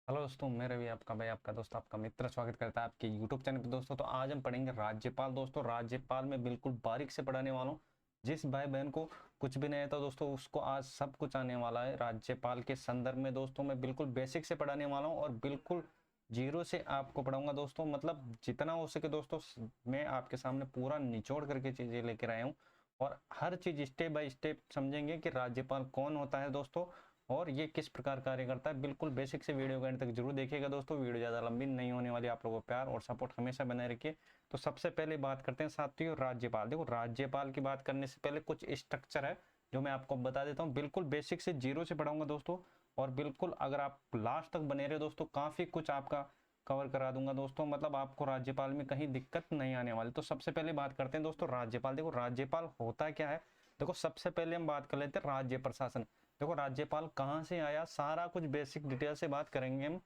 Hello दोस्तों, मैं रवि आपका भाई, आपका दोस्त, आपका मित्र स्वागत करता है आपके यूट्यूब चैनल पे। दोस्तों तो आज हम पढ़ेंगे राज्यपाल। दोस्तों राज्यपाल में बिल्कुल बारीक से पढ़ाने वाला हूँ। जिस भाई बहन को कुछ भी नहीं आता दोस्तों, उसको आज सब कुछ आने वाला है राज्यपाल के संदर्भ में। दोस्तों मैं बिल्कुल बेसिक से पढ़ाने वाला हूँ और बिल्कुल जीरो से आपको पढ़ाऊंगा दोस्तों। मतलब जितना हो सके दोस्तों, मैं आपके सामने पूरा निचोड़ करके चीजें लेकर आया हूँ और हर चीज स्टेप बाय स्टेप समझेंगे कि राज्यपाल कौन होता है दोस्तों और ये किस प्रकार कार्य करता है। बिल्कुल बेसिक से वीडियो के एंड तक जरूर देखिएगा दोस्तों। वीडियो ज़्यादा लंबी नहीं होने वाली। आप लोगों को प्यार और सपोर्ट हमेशा बनाए रखिए। तो सबसे पहले बात करते हैं साथियों राज्यपाल। देखो राज्यपाल की बात करने से पहले कुछ स्ट्रक्चर है जो मैं आपको बता देता हूँ। बिल्कुल बेसिक से जीरो से पढ़ाऊंगा दोस्तों और बिल्कुल अगर आप लास्ट तक बने रहे दोस्तों, काफ़ी कुछ आपका कवर करा दूंगा दोस्तों। मतलब आपको राज्यपाल में कहीं दिक्कत नहीं आने वाली। तो सबसे पहले बात करते हैं दोस्तों राज्यपाल। देखो राज्यपाल होता क्या है। देखो सबसे पहले हम बात कर लेते हैं राज्य प्रशासन। देखो राज्यपाल कहाँ से आया, सारा कुछ बेसिक डिटेल से बात करेंगे हम।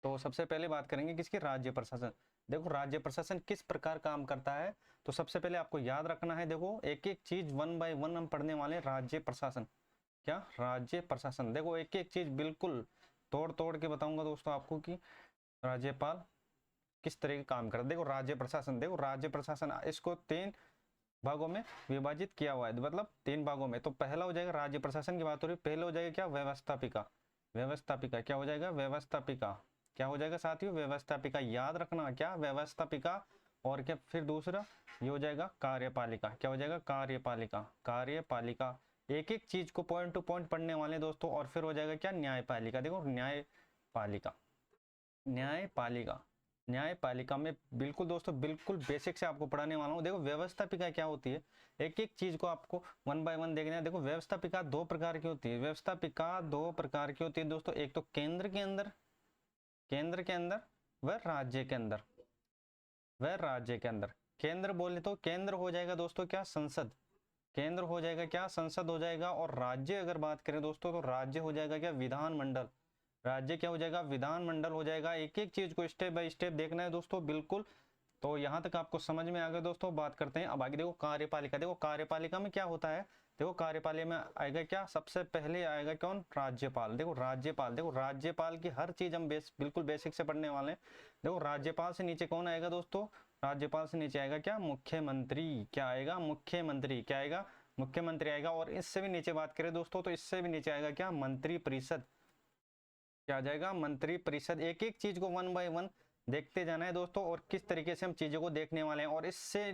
तो सबसे पहले बात करेंगे किसकी, राज्य प्रशासन। देखो राज्य प्रशासन किस प्रकार काम करता है, तो सबसे पहले आपको याद रखना है। देखो एक एक चीज वन बाय वन हम पढ़ने वाले हैं। राज्य प्रशासन क्या, राज्य प्रशासन। देखो एक एक चीज बिल्कुल तोड़ तोड़ के बताऊंगा दोस्तों आपको कि राज्यपाल किस तरह के काम करता है। देखो राज्य प्रशासन, देखो राज्य प्रशासन इसको तीन भागों में विभाजित किया हुआ है, मतलब तीन भागों में। तो पहला हो जाएगा राज्य प्रशासन की बात हो रही है, पहले हो जाएगा क्या, व्यवस्थापिका। व्यवस्थापिका क्या हो जाएगा, व्यवस्थापिका क्या हो जाएगा साथियों, व्यवस्थापिका। याद रखना क्या, व्यवस्थापिका। और क्या फिर दूसरा ये हो जाएगा कार्यपालिका। क्या हो जाएगा, कार्यपालिका, कार्यपालिका। एक एक चीज को पॉइंट टू पॉइंट पढ़ने वाले दोस्तों। और फिर हो जाएगा क्या, न्यायपालिका। देखो न्यायपालिका, न्यायपालिका। न्यायपालिका में बिल्कुल दोस्तों बिल्कुल बेसिक से आपको पढ़ाने वाला हूँ। देखो व्यवस्थापिका क्या होती है, एक एक चीज को आपको वन बाय वन देखना है। देखो व्यवस्थापिका दो प्रकार की होती है। व्यवस्थापिका दो प्रकार की होती है दोस्तों। एक तो केंद्र के अंदर, केंद्र के अंदर, वह राज्य के अंदर, वह राज्य के अंदर। केंद्र बोले तो केंद्र हो जाएगा दोस्तों क्या, संसद। केंद्र हो जाएगा क्या, संसद हो जाएगा। और राज्य अगर बात करें दोस्तों तो राज्य हो जाएगा क्या, विधानमंडल। राज्य क्या हो जाएगा, विधानमंडल हो जाएगा। एक एक चीज को स्टेप बाय स्टेप देखना है दोस्तों बिल्कुल। तो यहाँ तक आपको समझ में आ गया दोस्तों। बात करते हैं अब आगे। देखो कार्यपालिका, देखो कार्यपालिका में क्या होता है। देखो कार्यपालिका में आएगा क्या, सबसे पहले आएगा कौन, राज्यपाल। देखो राज्यपाल, देखो राज्यपाल की हर चीज हम बिल्कुल बेसिक से पढ़ने वाले हैं। देखो राज्यपाल से नीचे कौन आएगा दोस्तों, राज्यपाल से नीचे आएगा क्या, मुख्यमंत्री। क्या आएगा, मुख्यमंत्री। क्या आएगा, मुख्यमंत्री आएगा। और इससे भी नीचे बात करें दोस्तों तो इससे भी नीचे आएगा क्या, मंत्री परिषद। क्या आ जाएगा, मंत्री परिषद। एक एक चीज को वन बाय वन देखते जाना है दोस्तों और किस तरीके से हम चीजों को देखने वाले हैं। और इससे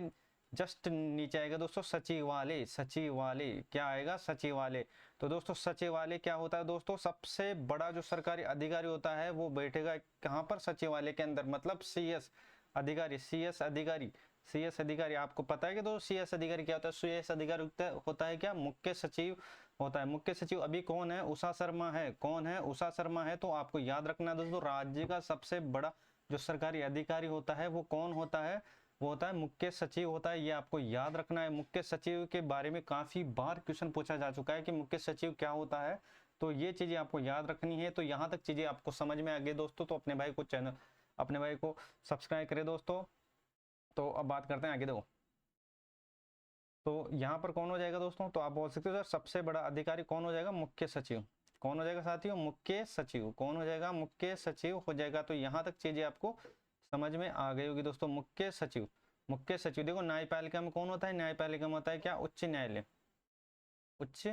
जस्ट नीचे आएगा दोस्तों सचिवालय। सचिवालय क्या आएगा, सचिवालय। तो दोस्तों सचिवालय क्या होता है दोस्तों, सबसे बड़ा जो सरकारी अधिकारी होता है वो बैठेगा कहाँ पर, सचिवालय के अंदर। मतलब सीएस अधिकारी, सीएस अधिकारी, सीएस अधिकारी। आपको पता है कि दोस्तों सीएस अधिकारी क्या होता है, सीएस अधिकारी होता है क्या, मुख्य सचिव होता है। मुख्य सचिव अभी कौन है, उषा शर्मा है। कौन है, उषा शर्मा है। तो आपको याद रखना है दोस्तों, राज्य का सबसे बड़ा जो सरकारी अधिकारी होता है वो कौन होता है, वो होता है मुख्य सचिव होता है। ये आपको याद रखना है। मुख्य सचिव के बारे में काफी बार क्वेश्चन पूछा जा चुका है कि मुख्य सचिव क्या होता है। तो ये चीजें आपको याद रखनी है। तो यहाँ तक चीजें आपको समझ में आ गई दोस्तों। तो अपने भाई को चैनल, अपने भाई को सब्सक्राइब करें दोस्तों। तो अब बात करते हैं आगे। देखो तो यहाँ पर कौन हो जाएगा दोस्तों, तो आप बोल सकते हो सर सबसे बड़ा अधिकारी कौन हो जाएगा, मुख्य सचिव। कौन हो जाएगा साथियों, मुख्य सचिव। कौन हो जाएगा, मुख्य सचिव हो जाएगा। तो यहाँ तक चीजें आपको समझ में आ गई होगी दोस्तों। मुख्य सचिव, मुख्य सचिव। देखो न्यायपालिका में कौन होता है, न्यायपालिका में होता है क्या, उच्च न्यायालय। उच्च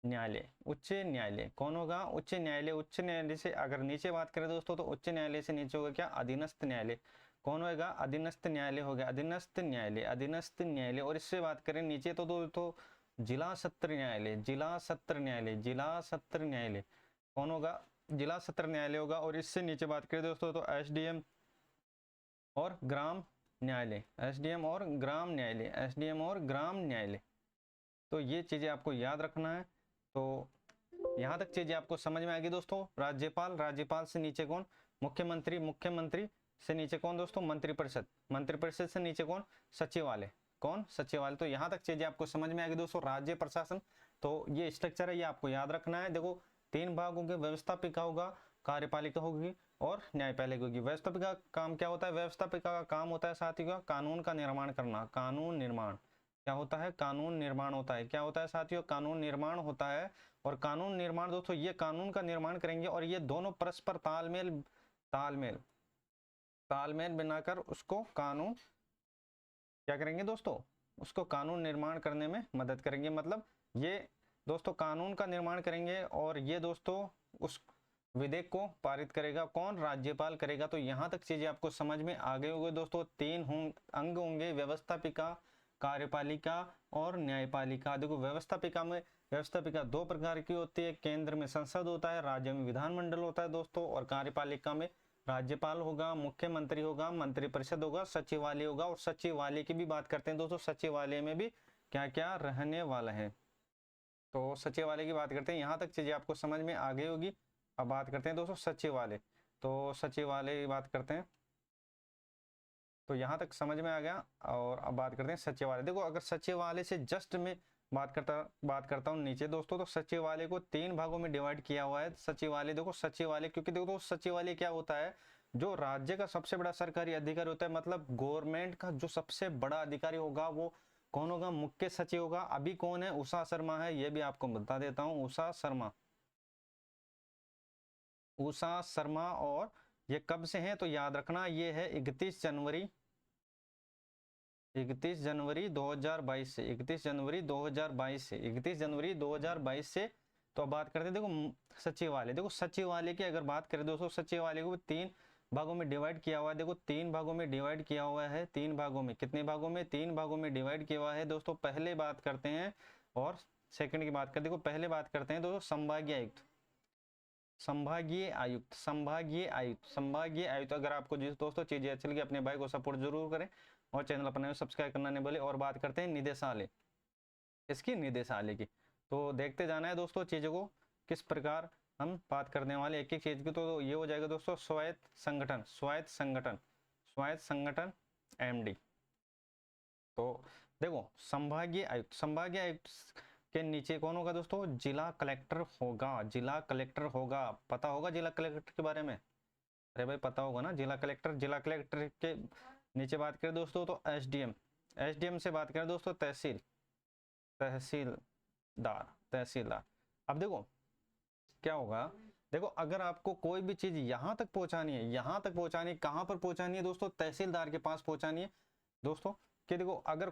न्यायालय, उच्च न्यायालय कौन होगा, उच्च न्यायालय। उच्च न्यायालय से अगर नीचे बात करें दोस्तों तो उच्च न्यायालय से नीचे होगा क्या, अधीनस्थ न्यायालय। कौन होगा, अधीनस्थ न्यायालय हो गया, अधीनस्थ न्यायालय, अधीनस्थ न्यायालय। और इससे बात करें नीचे तो जिला सत्र न्यायालय, जिला सत्र न्यायालय, जिला सत्र न्यायालय कौन होगा, जिला सत्र न्यायालय होगा। और इससे नीचे बात करें दोस्तों तो एसडीएम और ग्राम न्यायालय, एसडीएम और ग्राम न्यायालय, एसडीएम और ग्राम न्यायालय। तो ये चीजें आपको याद रखना है। तो यहाँ तक चीजें आपको समझ में आएगी दोस्तों। राज्यपाल, राज्यपाल से नीचे कौन, मुख्यमंत्री, मुख्यमंत्री से नीचे कौन दोस्तों, मंत्रिपरिषद, मंत्रिपरिषद से नीचे कौन, सचिवालय। कौन, सचिवालय। तो यहाँ तक चीजें आपको समझ में आएगी दोस्तों। राज्य प्रशासन तो ये स्ट्रक्चर है, ये आपको याद रखना है। देखो तीन भाग होंगे, व्यवस्थापिका होगा, कार्यपालिका होगी और न्यायपालिका होगी। व्यवस्थापिका का काम क्या होता है, व्यवस्थापिका का काम होता है साथियों का कानून का निर्माण करना, कानून निर्माण। क्या होता है, कानून निर्माण होता है। क्या होता है साथियों, कानून निर्माण होता है। और कानून निर्माण दोस्तों, ये कानून का निर्माण करेंगे और ये दोनों परस्पर तालमेल तालमेल तालमेल बनाकर उसको कानून क्या करेंगे दोस्तों, उसको कानून निर्माण करने में मदद करेंगे। मतलब ये दोस्तों कानून का निर्माण करेंगे और ये दोस्तों उस विधेयक को पारित करेगा कौन, राज्यपाल करेगा। तो यहाँ तक चीजें आपको समझ में आ गए होंगे दोस्तों। तीन अंग होंगे, व्यवस्थापिका, कार्यपालिका और न्यायपालिका। देखो व्यवस्थापिका दो प्रकार की होती है, केंद्र में संसद होता है, राज्य में विधानमंडल होता है दोस्तों, और कार्यपालिका में राज्यपाल होगा, मुख्यमंत्री होगा, मंत्रिपरिषद होगा, सचिवालय होगा। और सचिवालय की भी बात करते हैं दोस्तों, सचिवालय में भी क्या क्या रहने वाला है, तो सचिवालय की बात करते हैं। यहाँ तक चीजें आपको समझ में आ गई होगी। अब बात करते हैं दोस्तों सचिवालय, तो सचिवालय की बात करते हैं, तो यहाँ तक समझ में आ गया। और अब बात करते हैं सचिवालय। देखो अगर सचिवालय से जस्ट में बात करता हूँ नीचे दोस्तों, तो सचिवालय को 3 भागों में डिवाइड किया हुआ है। सचिवालय देखो, सचिवालय क्योंकि देखो सचिवालय क्या होता है, जो राज्य का सबसे बड़ा सरकारी अधिकारी होता है, मतलब गवर्नमेंट का जो सबसे बड़ा अधिकारी होगा वो कौन होगा, मुख्य सचिव होगा। अभी कौन है, उषा शर्मा है, ये भी आपको बता देता हूँ, उषा शर्मा। और ये कब से है तो याद रखना, ये है 31 जनवरी 2022 से, 31 जनवरी 2022 से। तो अब बात करते हैं देखो सचिवालय। देखो सचिवालय की अगर बात करें दोस्तों, सचिवालय को 3 भागों में डिवाइड किया हुआ है। देखो 3 भागों में डिवाइड किया हुआ है, 3 भागों में, कितने भागों में, 3 भागों में डिवाइड किया हुआ है दोस्तों। पहले बात करते हैं और सेकंड की बात करते हैं। देखो पहले बात करते हैं दोस्तों संभागीय आयुक्त, संभागीय आयुक्त। अगर आपको जिस दोस्तों चीजें अच्छी लगी अपने भाई को सपोर्ट जरूर करें और चैनल अपने सब्सक्राइब करना नहीं भूलें। और बात करते हैं निदेशालय, इसकी निदेशालय की, तो देखते जाना है दोस्तों चीजों को किस प्रकार हम बात करने वाले एक एक चीज की। तो ये हो जाएगा दोस्तों स्वायत्त संगठन एमडी। तो देखो संभागीय आयुक्त के नीचे कौन होगा दोस्तों, जिला कलेक्टर होगा। पता होगा जिला कलेक्टर के बारे में, अरे भाई पता होगा ना जिला कलेक्टर के नीचे बात करें दोस्तों तो एसडीएम से बात करें दोस्तों तहसीलदार। अब देखो क्या होगा, देखो अगर आपको कोई भी चीज यहां तक पहुंचानी है, कहां पर पहुंचानी है दोस्तों, तहसीलदार के पास पहुंचानी है दोस्तों। कि देखो अगर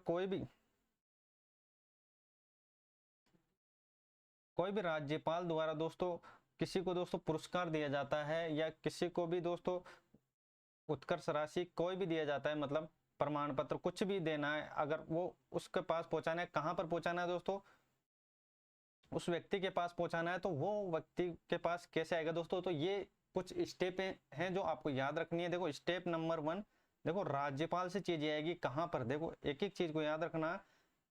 कोई भी राज्यपाल द्वारा दोस्तों किसी को दोस्तों पुरस्कार दिया जाता है, या किसी को भी दोस्तों उत्कर्ष राशि कोई भी दिया जाता है, मतलब प्रमाण पत्र कुछ भी देना है, अगर वो उसके पास पहुंचाना है, कहां पर पहुंचाना है दोस्तों, उस व्यक्ति के पास पहुंचाना है, तो वो व्यक्ति के पास कैसे आएगा दोस्तों। तो ये कुछ स्टेप हैं जो आपको याद रखनी है। देखो स्टेप नंबर 1, देखो राज्यपाल से चीजें आएगी कहां पर, देखो एक एक चीज को याद रखना।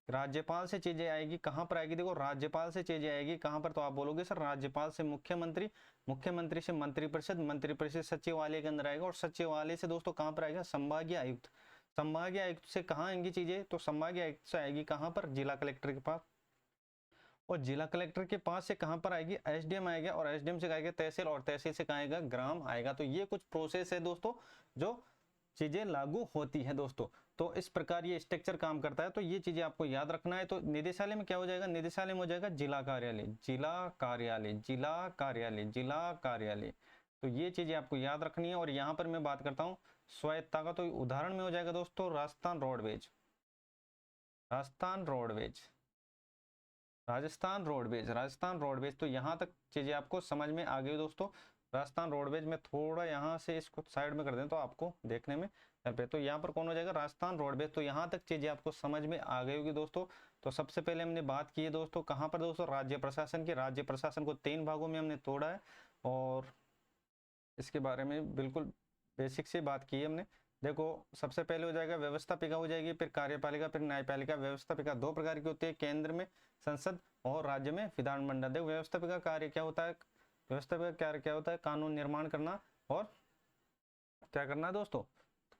राज्यपाल से चीजें आएगी कहां पर आएगी, देखो राज्यपाल से चीजें आएगी कहां पर, तो आप बोलोगे सर राज्यपाल से मुख्यमंत्री, मुख्यमंत्री से मंत्रिपरिषद, मंत्रिपरिषद सचिवालय के अंदर आएगा, और सचिवालय से दोस्तों कहां पर आएगा, संभागीय आयुक्त। संभागीय आयुक्त से कहां आएंगी चीजें, तो संभागीय आयुक्त से आएगी कहां पर, जिला कलेक्टर के पास, और जिला कलेक्टर के पास से कहां पर आएगी, एसडीएम आएगा, और एसडीएम से आएगा तहसील, और तहसील से कहां आएगा, ग्राम आएगा। तो ये कुछ प्रोसेस है दोस्तों जो चीजें लागू होती है दोस्तों। तो इस प्रकार ये स्ट्रक्चर काम करता है, तो ये चीजें आपको याद रखना है। तो निदेशालय में क्या हो जाएगा, निदेशालय में हो जाएगा जिला कार्यालय। तो ये चीजें आपको याद रखनी है। और यहाँ पर मैं बात करता हूँ स्वायत्तता का, तो उदाहरण में हो जाएगा दोस्तों राजस्थान रोडवेज। तो यहाँ तक चीजें आपको समझ में आ गई दोस्तों। राजस्थान रोडवेज में थोड़ा यहाँ से इसको साइड में कर दें तो आपको देखने में पे, तो यहाँ पर कौन हो जाएगा, राजस्थान रोडवेज। तो यहाँ तक चीजें आपको समझ में आ गई होगी दोस्तों। तो सबसे पहले हमने बात की है दोस्तों कहाँ पर दोस्तों, राज्य प्रशासन की। राज्य प्रशासन को 3 भागों में हमने तोड़ा है, और इसके बारे में बिल्कुल बेसिक से बात की है हमने। देखो सबसे पहले हो जाएगा व्यवस्थापिका हो जाएगी, फिर कार्यपालिका, फिर न्यायपालिका। व्यवस्थापिका 2 प्रकार की होती है, केंद्र में संसद और राज्य में विधानमंडल। देखो व्यवस्थापिका कार्य क्या होता है, व्यवस्थापिका कार्य क्या होता है, कानून निर्माण करना और क्या करना है दोस्तों,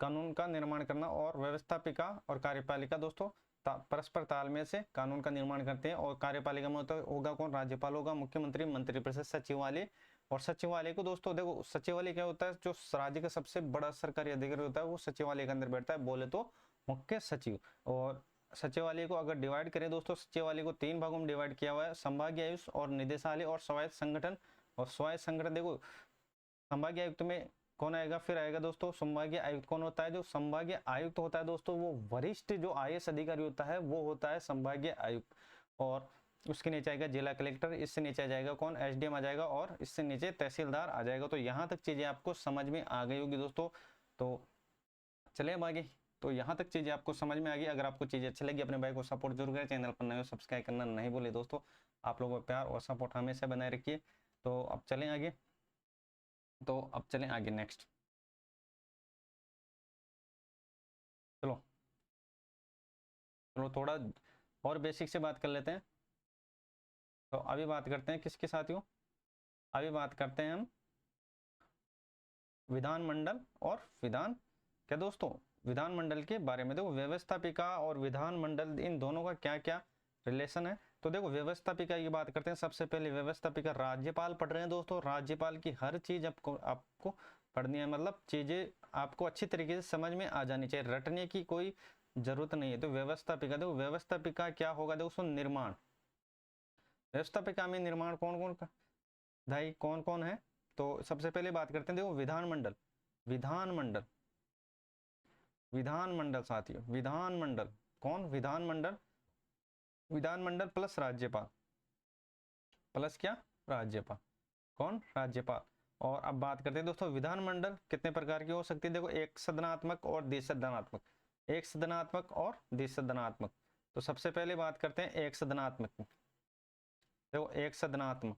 कानून का निर्माण करना। और व्यवस्थापिका और कार्यपालिका दोस्तों परस्पर तालमेल से कानून का निर्माण करते हैं। और कार्यपालिका में होगा कौन, राज्यपाल होगा, मुख्यमंत्री, मंत्रिपरिषद, सचिवालय। और सचिवालय को दोस्तों देखो सचिवालय क्या होता है, जो राज्य का सबसे बड़ा सरकारी अधिकारी होता है वो सचिवालय के अंदर बैठता है, बोले तो मुख्य सचिव। और सचिवालय को अगर डिवाइड करें दोस्तों, सचिवालय को 3 भागों में डिवाइड किया हुआ है, संभागीय आयुक्त और निदेशालय और स्वायत्त संगठन। और स्वायत्त संगठन देखो, संभागीय आयुक्त में कौन आएगा, फिर आएगा दोस्तों संभागीय आयुक्त कौन होता है, जो संभागीय आयुक्त होता है दोस्तों वो वरिष्ठ जो आईएएस अधिकारी होता है वो होता है संभागीय आयुक्त। और उसके नीचे आएगा जिला कलेक्टर, इससे नीचे आ जाएगा कौन, एसडीएम आ जाएगा, और इससे नीचे तहसीलदार आ जाएगा। तो यहाँ तक चीजें आपको समझ में आ गई होगी दोस्तों। तो चले अब आगे। तो यहाँ तक चीजें आपको समझ में आ गई। अगर आपको चीजें अच्छी लगी अपने भाई को सपोर्ट जरूर करें, चैनल पर नए हो सब्सक्राइब करना नहीं भूले दोस्तों। आप लोगों का प्यार और सपोर्ट हमेशा बनाए रखिए। तो अब चलें आगे। नेक्स्ट। चलो चलो थोड़ा और बेसिक से बात कर लेते हैं। तो अभी बात करते हैं किसके साथियों, अभी बात करते हैं हम विधानमंडल और क्या दोस्तों, विधानमंडल के बारे में। देखो व्यवस्थापिका और विधानमंडल इन दोनों का क्या क्या रिलेशन है। तो देखो व्यवस्थापिका की बात करते हैं। सबसे पहले व्यवस्थापिका राज्यपाल पढ़ रहे हैं दोस्तों। राज्यपाल की हर चीज आपको पढ़नी है, मतलब चीजें आपको अच्छी तरीके से समझ में आ जानी चाहिए, रटने की कोई जरूरत नहीं है। तो व्यवस्थापिका, देखो व्यवस्थापिका क्या होगा, देखो निर्माण, व्यवस्थापिका में निर्माण कौन कौन का भाई कौन कौन है। तो सबसे पहले बात करते हैं देखो विधानमंडल, विधानमंडल, विधानमंडल साथियों, विधानमंडल कौन, विधानमंडल, विधानमंडल प्लस राज्यपाल, प्लस क्या, राज्यपाल, कौन, राज्यपाल। और अब बात करते हैं दोस्तों विधानमंडल कितने प्रकार की हो सकती है। देखो एक सदनात्मक और द्विसदनात्मक, एक सदनात्मक और द्विसदनात्मक। तो सबसे पहले बात करते हैं एक सदनात्मक। देखो एक सदनात्मक,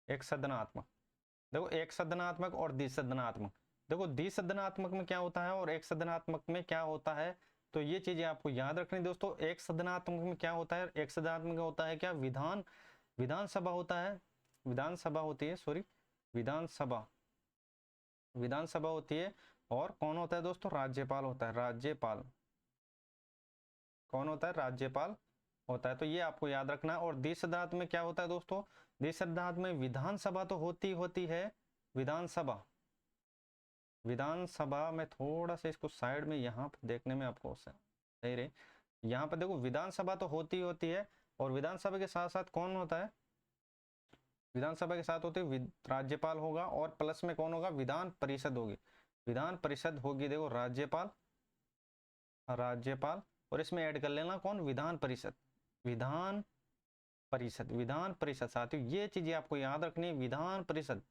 एक सदनात्मक, देखो एक सदनात्मक और द्विसदनात्मक। देखो द्विसदनात्मक में क्या होता है और एक सदनात्मक में क्या होता है, तो ये चीजें आपको याद रखनी दोस्तों। एक सदनात्मक में क्या होता है, एक सदनात्मक में होता है क्या, विधानसभा होता है, विधानसभा होती है, सॉरी विधानसभा, विधानसभा होती है। और कौन होता है दोस्तों, राज्यपाल होता है, राज्यपाल कौन होता है, राज्यपाल होता है। तो ये आपको याद रखना है। और द्विसदनात्मक में क्या होता है दोस्तों, द्विसदनात्मक में विधानसभा तो होती है, विधानसभा, विधानसभा में थोड़ा सा इसको साइड में यहाँ पर देखने में आपको सही रहे। यहाँ पर देखो विधानसभा तो होती है, और विधानसभा के साथ साथ कौन होता है, विधानसभा के साथ होते राज्यपाल होगा, और प्लस में कौन होगा, विधान परिषद होगी, विधान परिषद होगी। देखो राज्यपाल, राज्यपाल, और इसमें ऐड कर लेना कौन, विधान परिषद, विधान परिषद, विधान परिषद साथियों ये चीजें आपको याद रखनी है। विधान परिषद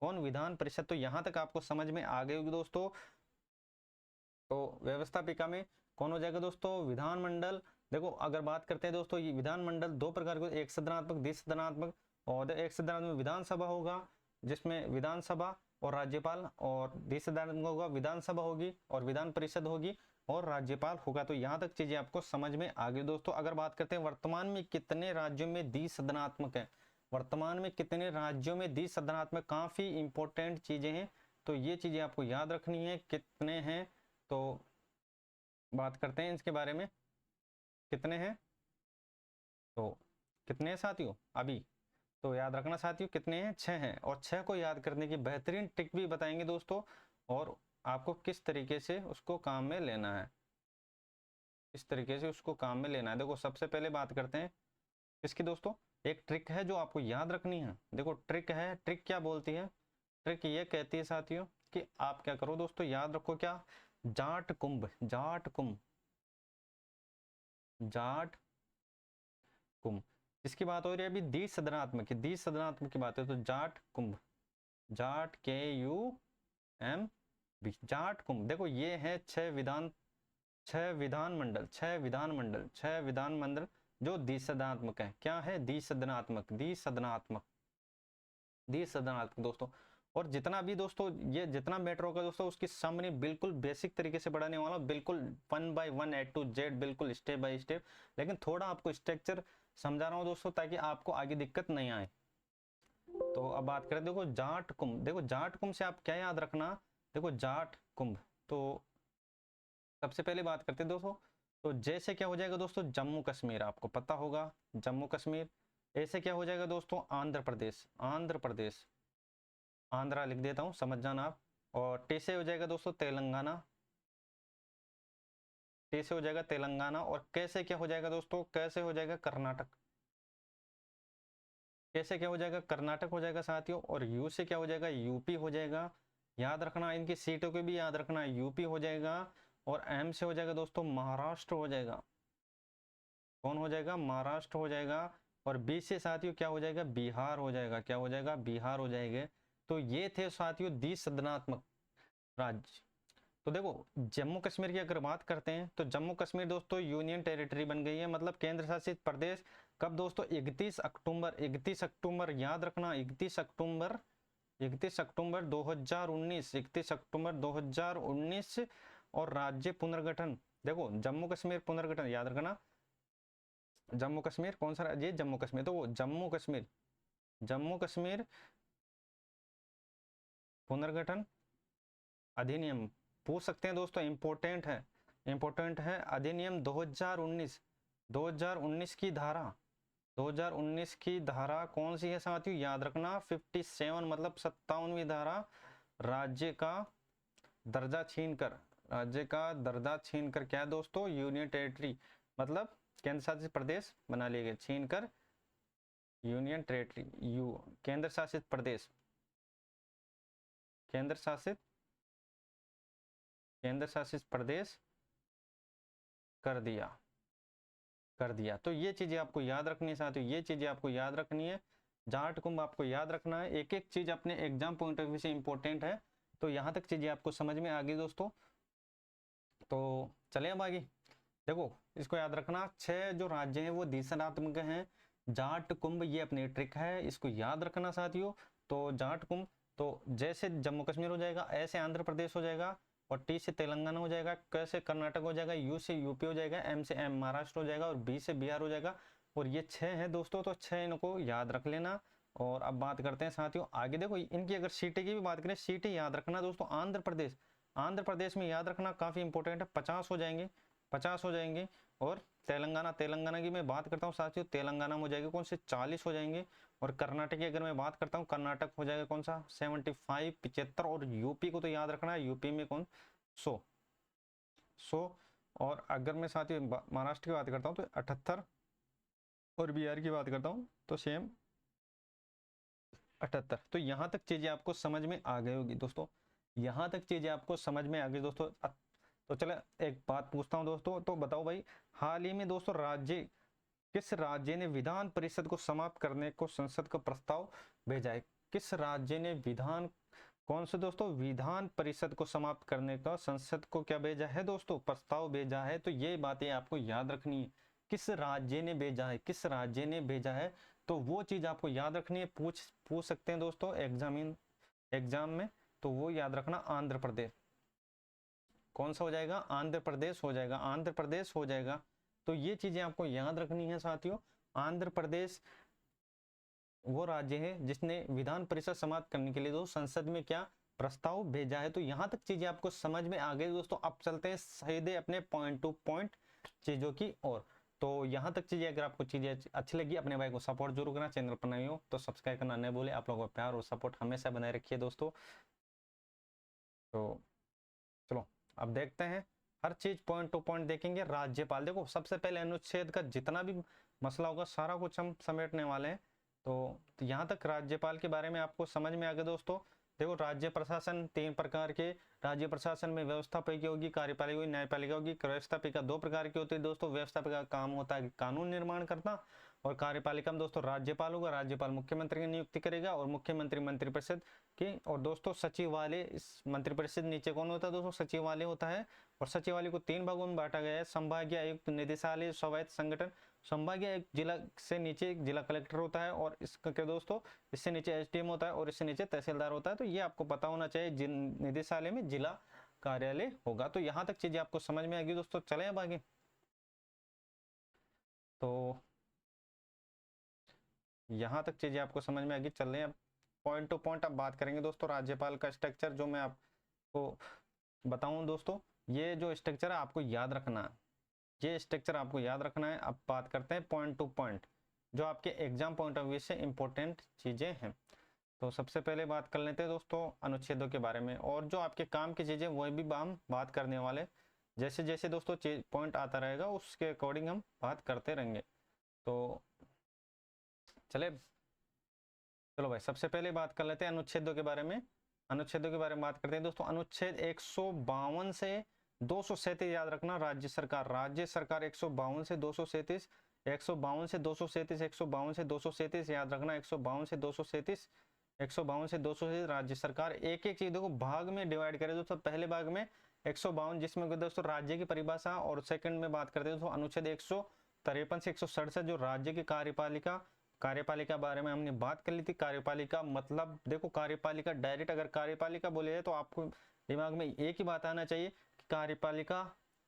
कौन, विधान परिषद। तो यहां तक आपको समझ में आ गई होगी दोस्तों। तो व्यवस्थापिका में कौन हो जाएगा दोस्तों, विधानमंडल। देखो अगर बात करते हैं दोस्तों, ये विधानमंडल दो प्रकार के, एक सदनात्मक, द्विसदनात्मक। और एक सदनात्मक में विधानसभा होगा जिसमें विधानसभा और राज्यपाल, और द्विसदनात्मक होगा विधानसभा होगी और विधान परिषद होगी और राज्यपाल होगा। तो यहाँ तक चीजें आपको समझ में आ गई दोस्तों। अगर बात करते हैं वर्तमान में कितने राज्यों में द्विसदनात्मक है, वर्तमान में कितने राज्यों में द्विसदनात्मक, काफी इंपॉर्टेंट चीजें हैं। तो ये चीजें आपको याद रखनी है कितने हैं। तो बात करते हैं इसके बारे में, कितने हैं, तो कितने हैं साथियों अभी, तो याद रखना साथियों कितने हैं, 6 हैं। और 6 को याद करने की बेहतरीन ट्रिक भी बताएंगे दोस्तों, और आपको किस तरीके से उसको काम में लेना है, किस तरीके से उसको काम में लेना है। देखो सबसे पहले बात करते हैं इसकी दोस्तों, एक ट्रिक है जो आपको याद रखनी है। देखो ट्रिक है, ट्रिक क्या बोलती है, ट्रिक ये कहती है साथियों कि आप क्या करो दोस्तों, याद रखो क्या, जाट कुंभ, जाट कुंभ, जाट कुंभ। इसकी बात हो रही है अभी द्विसदनात्मक की, द्विसदनात्मक की बात है तो जाट कुंभ, जाट KUMB, जाट कुंभ। देखो ये है 6 विधानमंडल, 6 विधानमंडल, 6 विधानमंडल जो द्विसदनात्मक है। क्या है, द्विसदनात्मक, द्विसदनात्मक, द्विसदनात्मक दोस्तों। और जितना भी दोस्तों ये जितना मैटर होगा दोस्तों उसकी समरी बिल्कुल बेसिक तरीके से पढ़ाने वाला, बिल्कुल 1 by 1 A to Z, बिल्कुल स्टेप बाय स्टेप। लेकिन थोड़ा आपको स्ट्रक्चर समझा रहा हूँ दोस्तों ताकि आपको आगे दिक्कत नहीं आए। तो अब बात करें देखो जाट कुंभ, देखो जाट कुंभ से आप क्या याद रखना, देखो जाट कुंभ। तो सबसे पहले बात करते हैं दोस्तों, तो जैसे क्या हो जाएगा दोस्तों, जम्मू कश्मीर आपको पता होगा, जम्मू कश्मीर। ऐसे क्या हो जाएगा दोस्तों, आंध्र प्रदेश, आंध्र प्रदेश, आंध्रा लिख देता हूं समझ जाना आप। और टी से हो जाएगा दोस्तों तेलंगाना, टी से हो जाएगा तेलंगाना, और कैसे क्या हो जाएगा दोस्तों, कैसे हो जाएगा कर्नाटक, कैसे क्या हो जाएगा कर्नाटक हो जाएगा साथियों, और यू से क्या हो जाएगा यूपी हो जाएगा। याद रखना इनकी सीटों के भी याद रखना, यूपी हो जाएगा, और एम से हो जाएगा दोस्तों महाराष्ट्र हो जाएगा। कौन हो जाएगा, महाराष्ट्र हो जाएगा। और बी से साथियों क्या हो जाएगा, बिहार हो जाएगा, क्या हो जाएगा, बिहार हो जाएंगे। तो ये थे साथियों 10 राज्य। तो देखो जम्मू कश्मीर की अगर बात करते हैं तो जम्मू कश्मीर दोस्तों यूनियन टेरिटरी बन गई है, मतलब केंद्र शासित प्रदेश। कब दोस्तों, 31 अक्टूबर, 31 अक्टूबर याद रखना, 31 अक्टूबर, 31 अक्टूबर 2019, 31 अक्टूबर 2019। और राज्य पुनर्गठन, देखो जम्मू कश्मीर पुनर्गठन याद रखना, जम्मू कश्मीर कौन सा राज्य, जम्मू कश्मीर, तो वो जम्मू कश्मीर, जम्मू कश्मीर पुनर्गठन अधिनियम पूछ सकते हैं दोस्तों, इंपॉर्टेंट है, इंपॉर्टेंट है। अधिनियम 2019, 2019 की धारा, 2019 की धारा कौन सी है साथियों, याद रखना 57, मतलब 57वीं धारा। राज्य का दर्जा छीनकर, राज्य का दर्जा छीनकर क्या है दोस्तों, यूनियन टेरिटरी, मतलब केंद्र शासित प्रदेश बना लिए गए, छीनकर यूनियन टेरिटरी, यू केंद्र शासित प्रदेश, केंद्र शासित, केंद्र शासित प्रदेश कर दिया, कर दिया। तो ये चीजें आपको याद रखनी है साथियों, ये चीजें आपको याद रखनी है। जाट कुंभ आपको याद रखना है, एक एक चीज अपने एग्जाम पॉइंट ऑफ व्यू से इंपॉर्टेंट है। तो यहाँ तक चीजें आपको समझ में आ गई दोस्तों। तो चले अब आगे, देखो इसको याद रखना, 6 जो राज्य हैं वो दिशात्मक हैं। जाट कुंभ ये अपनी ट्रिक है, इसको याद रखना साथियों। तो जाट कुंभ, तो जैसे जम्मू कश्मीर हो जाएगा, ऐसे आंध्र प्रदेश हो जाएगा, और टी से तेलंगाना हो जाएगा, कैसे कर्नाटक हो जाएगा, यू से यूपी हो जाएगा, एम से एम महाराष्ट्र हो जाएगा, और बी से बिहार हो जाएगा। और ये 6 हैं दोस्तों, तो 6 इनको याद रख लेना। और अब बात करते हैं साथियों आगे, देखो इनकी अगर सीटें की भी बात करें, सीटें याद रखना दोस्तों। आंध्र प्रदेश, आंध्र प्रदेश में याद रखना काफी इंपॉर्टेंट है, 50 हो जाएंगे, 50 हो जाएंगे। और तेलंगाना, तेलंगाना की मैं बात करता हूँ साथियों, तेलंगाना में हो जाएगा कौन से 40 हो जाएंगे। और कर्नाटक की अगर मैं बात करता हूँ, कर्नाटक हो जाएगा कौन सा 75, 75। और यूपी को तो याद रखना है, यूपी में कौन 100, 100। और अगर मैं साथियों महाराष्ट्र की बात करता हूँ तो 78, और बिहार की बात करता हूँ तो सेम 78। तो यहाँ तक चीजें आपको समझ में आ गई होगी दोस्तों, यहाँ तक चीजें आपको समझ में आ गई दोस्तों। तो चलो एक बात पूछता हूँ दोस्तों, तो बताओ भाई, हाल ही में दोस्तों राज्य, किस राज्य ने विधान परिषद को समाप्त करने को संसद का प्रस्ताव भेजा है, किस राज्य ने विधान, कौन से दोस्तों, विधान परिषद को समाप्त करने का संसद को क्या भेजा है दोस्तों, प्रस्ताव भेजा है। तो ये बातें आपको याद रखनी है, किस राज्य ने भेजा है, किस राज्य ने भेजा है। तो वो चीज आपको याद रखनी है, पूछ सकते हैं दोस्तों एग्जाम में। तो वो याद रखना, आंध्र प्रदेश, कौन सा हो जाएगा, आंध्र प्रदेश हो जाएगा, आंध्र प्रदेश हो जाएगा। तो ये चीजें आपको याद रखनी है साथियों। आंध्र प्रदेश वो राज्य है जिसने विधान परिषद समाप्त करने के लिए संसद में क्या प्रस्ताव भेजा है। तो यहाँ तक चीजें आपको समझ में आ गई दोस्तों। अब चलते हैं सीधे अपने पॉइंट टू पॉइंट चीजों की ओर। तो यहाँ तक चीजें, अगर आपको चीजें अच्छी लगी, अपने भाई को सपोर्ट जरूर करना, चैनल पर नए हो तो सब्सक्राइब करना न भूले। आप लोगों का प्यार और सपोर्ट हमेशा बनाए रखिए दोस्तों। तो चलो अब देखते हैं, हर चीज पॉइंट टू पॉइंट देखेंगे। राज्यपाल, देखो सबसे पहले अनुच्छेद का जितना भी मसला होगा सारा कुछ हम समेटने वाले हैं। तो यहाँ तक राज्यपाल के बारे में आपको समझ में आ गया दोस्तों। देखो राज्य प्रशासन 3 प्रकार के, राज्य प्रशासन में व्यवस्थापिका होगी, कार्यपालिका होगी, न्यायपालिका होगी। व्यवस्थापिका 2 प्रकार की होती है दोस्तों। व्यवस्थापिका का काम होता है कानून निर्माण करना, और कार्यपालिका में दोस्तों राज्यपाल होगा, राज्यपाल मुख्यमंत्री की नियुक्ति करेगा, और मुख्यमंत्री मंत्रिपरिषद की। और दोस्तों सचिवालय, इस मंत्रिपरिषद नीचे कौन होता है दोस्तों, सचिवालय होता है। और सचिवालय को 3 भागों में बांटा गया है, संभागीय आयुक्त, निदेशालय, स्वायत्त संगठन। संभागीय आयुक्त जिला से नीचे एक जिला कलेक्टर होता है, और इसका क्या दोस्तों, इससे नीचे एसडीएम होता है, और इससे नीचे तहसीलदार होता है। तो ये आपको पता होना चाहिए, निदेशालय में जिला कार्यालय होगा। तो यहाँ तक चीजें आपको समझ में आ गई दोस्तों। चले अब आगे, तो यहाँ तक चीजें आपको समझ में आ गई। चल रहे हैं अब पॉइंट टू पॉइंट अब बात करेंगे दोस्तों। राज्यपाल का स्ट्रक्चर जो मैं आपको बताऊं दोस्तों, ये जो स्ट्रक्चर है आपको याद रखना है, ये स्ट्रक्चर आपको याद रखना है। अब बात करते हैं पॉइंट टू पॉइंट, जो आपके एग्जाम पॉइंट ऑफ व्यू से इंपॉर्टेंट चीजें हैं। तो सबसे पहले बात कर लेते हैं दोस्तों अनुच्छेदों के बारे में, और जो आपके काम की चीजें वही भी हम बात करने वाले। जैसे जैसे दोस्तों पॉइंट आता रहेगा उसके अकॉर्डिंग हम बात करते रहेंगे। तो चले, चलो भाई सबसे पहले बात कर लेते हैं अनुच्छेदों के बारे में। अनुच्छेदों के बारे में बात करते हैं दोस्तों। अनुच्छेद 152 से 237 याद रखना। राज्य सरकार 152 से 237, 152 से 237, 152 से 237 याद रखना। 152 से 237, 152 से 237 राज्य सरकार एक एक चीज देखो भाग में डिवाइड करे दोस्तों। पहले भाग में 152 जिसमें दोस्तों राज्य की परिभाषा, और सेकंड में बात करते हैं दोस्तों अनुच्छेद 153 से 167 जो राज्य की कार्यपालिका बारे में हमने बात कर ली थी। कार्यपालिका मतलब देखो कार्यपालिका डायरेक्ट अगर कार्यपालिका बोले जाए तो आपको दिमाग में एक ही बात आना चाहिए कि कार्यपालिका,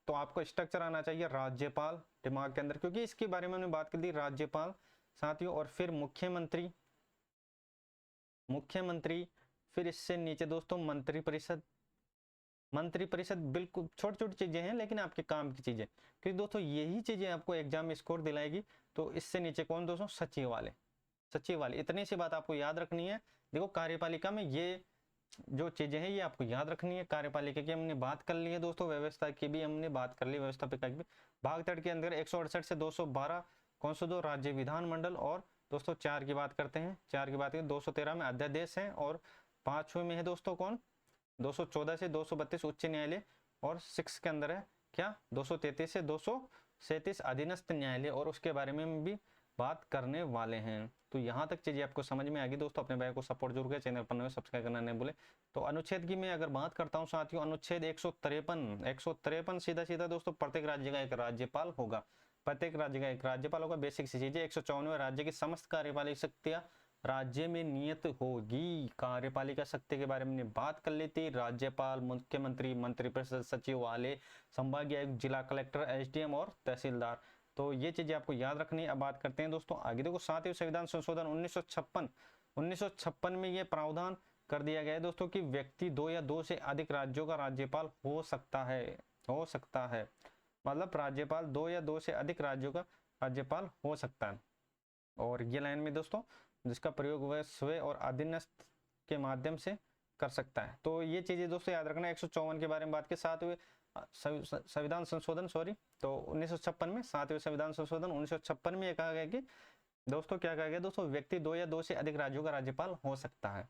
तो आपको स्ट्रक्चर आना चाहिए राज्यपाल दिमाग के अंदर, क्योंकि इसके बारे में हमने बात कर दी राज्यपाल साथियों। और फिर मुख्यमंत्री, फिर इससे नीचे दोस्तों मंत्रिपरिषद। मंत्रिपरिषद बिल्कुल छोटी छोटी चीजें हैं लेकिन आपके काम की चीजें, क्योंकि दोस्तों यही चीजें आपको एग्जाम में स्कोर दिलाएगी। तो इससे नीचे कौन दोस्तों, सचिवालय। इतनी सी बात आपको याद रखनी है। देखो कार्यपालिका में ये जो चीजें हैं ये आपको याद रखनी है। कार्यपालिका की हमने बात कर ली है दोस्तों, व्यवस्था की भी हमने बात कर ली, व्यवस्थापिका की भी। भाग 3 के अंदर 168 से 212 कौन सा दो, राज्य विधानमंडल। और दोस्तों 4 की बात करते हैं, 213 में अध्यादेश है, और 5वें में है दोस्तों कौन, 214 से 232 उच्च न्यायालय, और 6 के अंदर है क्या, 233 से 237 अधीनस्थ न्यायालय, और उसके बारे में भी बात करने वाले हैं। तो यहाँ तक चीजें आपको समझ में आ गई दोस्तों। अपने भाई को सपोर्ट जरूर करें, चैनल पर नए सब्सक्राइब करना नहीं भूले। तो अनुच्छेद की मैं अगर बात करता हूँ साथियों, अनुच्छेद 153 सीधा सीधा दोस्तों प्रत्येक राज्य का एक राज्यपाल होगा। प्रत्येक राज्य का एक राज्यपाल होगा, बेसिक सी चीजें। 154 राज्य की समस्त कार्यपालिक शक्तियां राज्य में नियत होगी। कार्यपालिका शक्ति के बारे में बात कर ली थी। राज्यपाल, मुख्यमंत्री, मंत्रिपरिषद, सचिवालय, संभागीय आयुक्त, जिला कलेक्टर, एसडीएम और तहसीलदार। तो ये चीजें आपको याद रखनी है। अब बात करते हैं दोस्तों आगे। देखो सातवें संविधान संशोधन 1956 में ये प्रावधान कर दिया गया है दोस्तों कि व्यक्ति 2 या 2 से अधिक राज्यों का राज्यपाल हो सकता है। मतलब राज्यपाल 2 या 2 से अधिक राज्यों का राज्यपाल हो सकता है। और ये लाइन में दोस्तों जिसका प्रयोग वह स्वयं और अधीनस्थ के माध्यम से कर सकता है। तो ये चीजें दोस्तों याद रखना। 154 के बारे में बात की, 7वें संविधान संशोधन तो 1956 में, 7वें संविधान संशोधन 1956 में कहा गया कि दोस्तों क्या कहा गया दोस्तों, व्यक्ति 2 या 2 से अधिक राज्यों का राज्यपाल हो सकता है।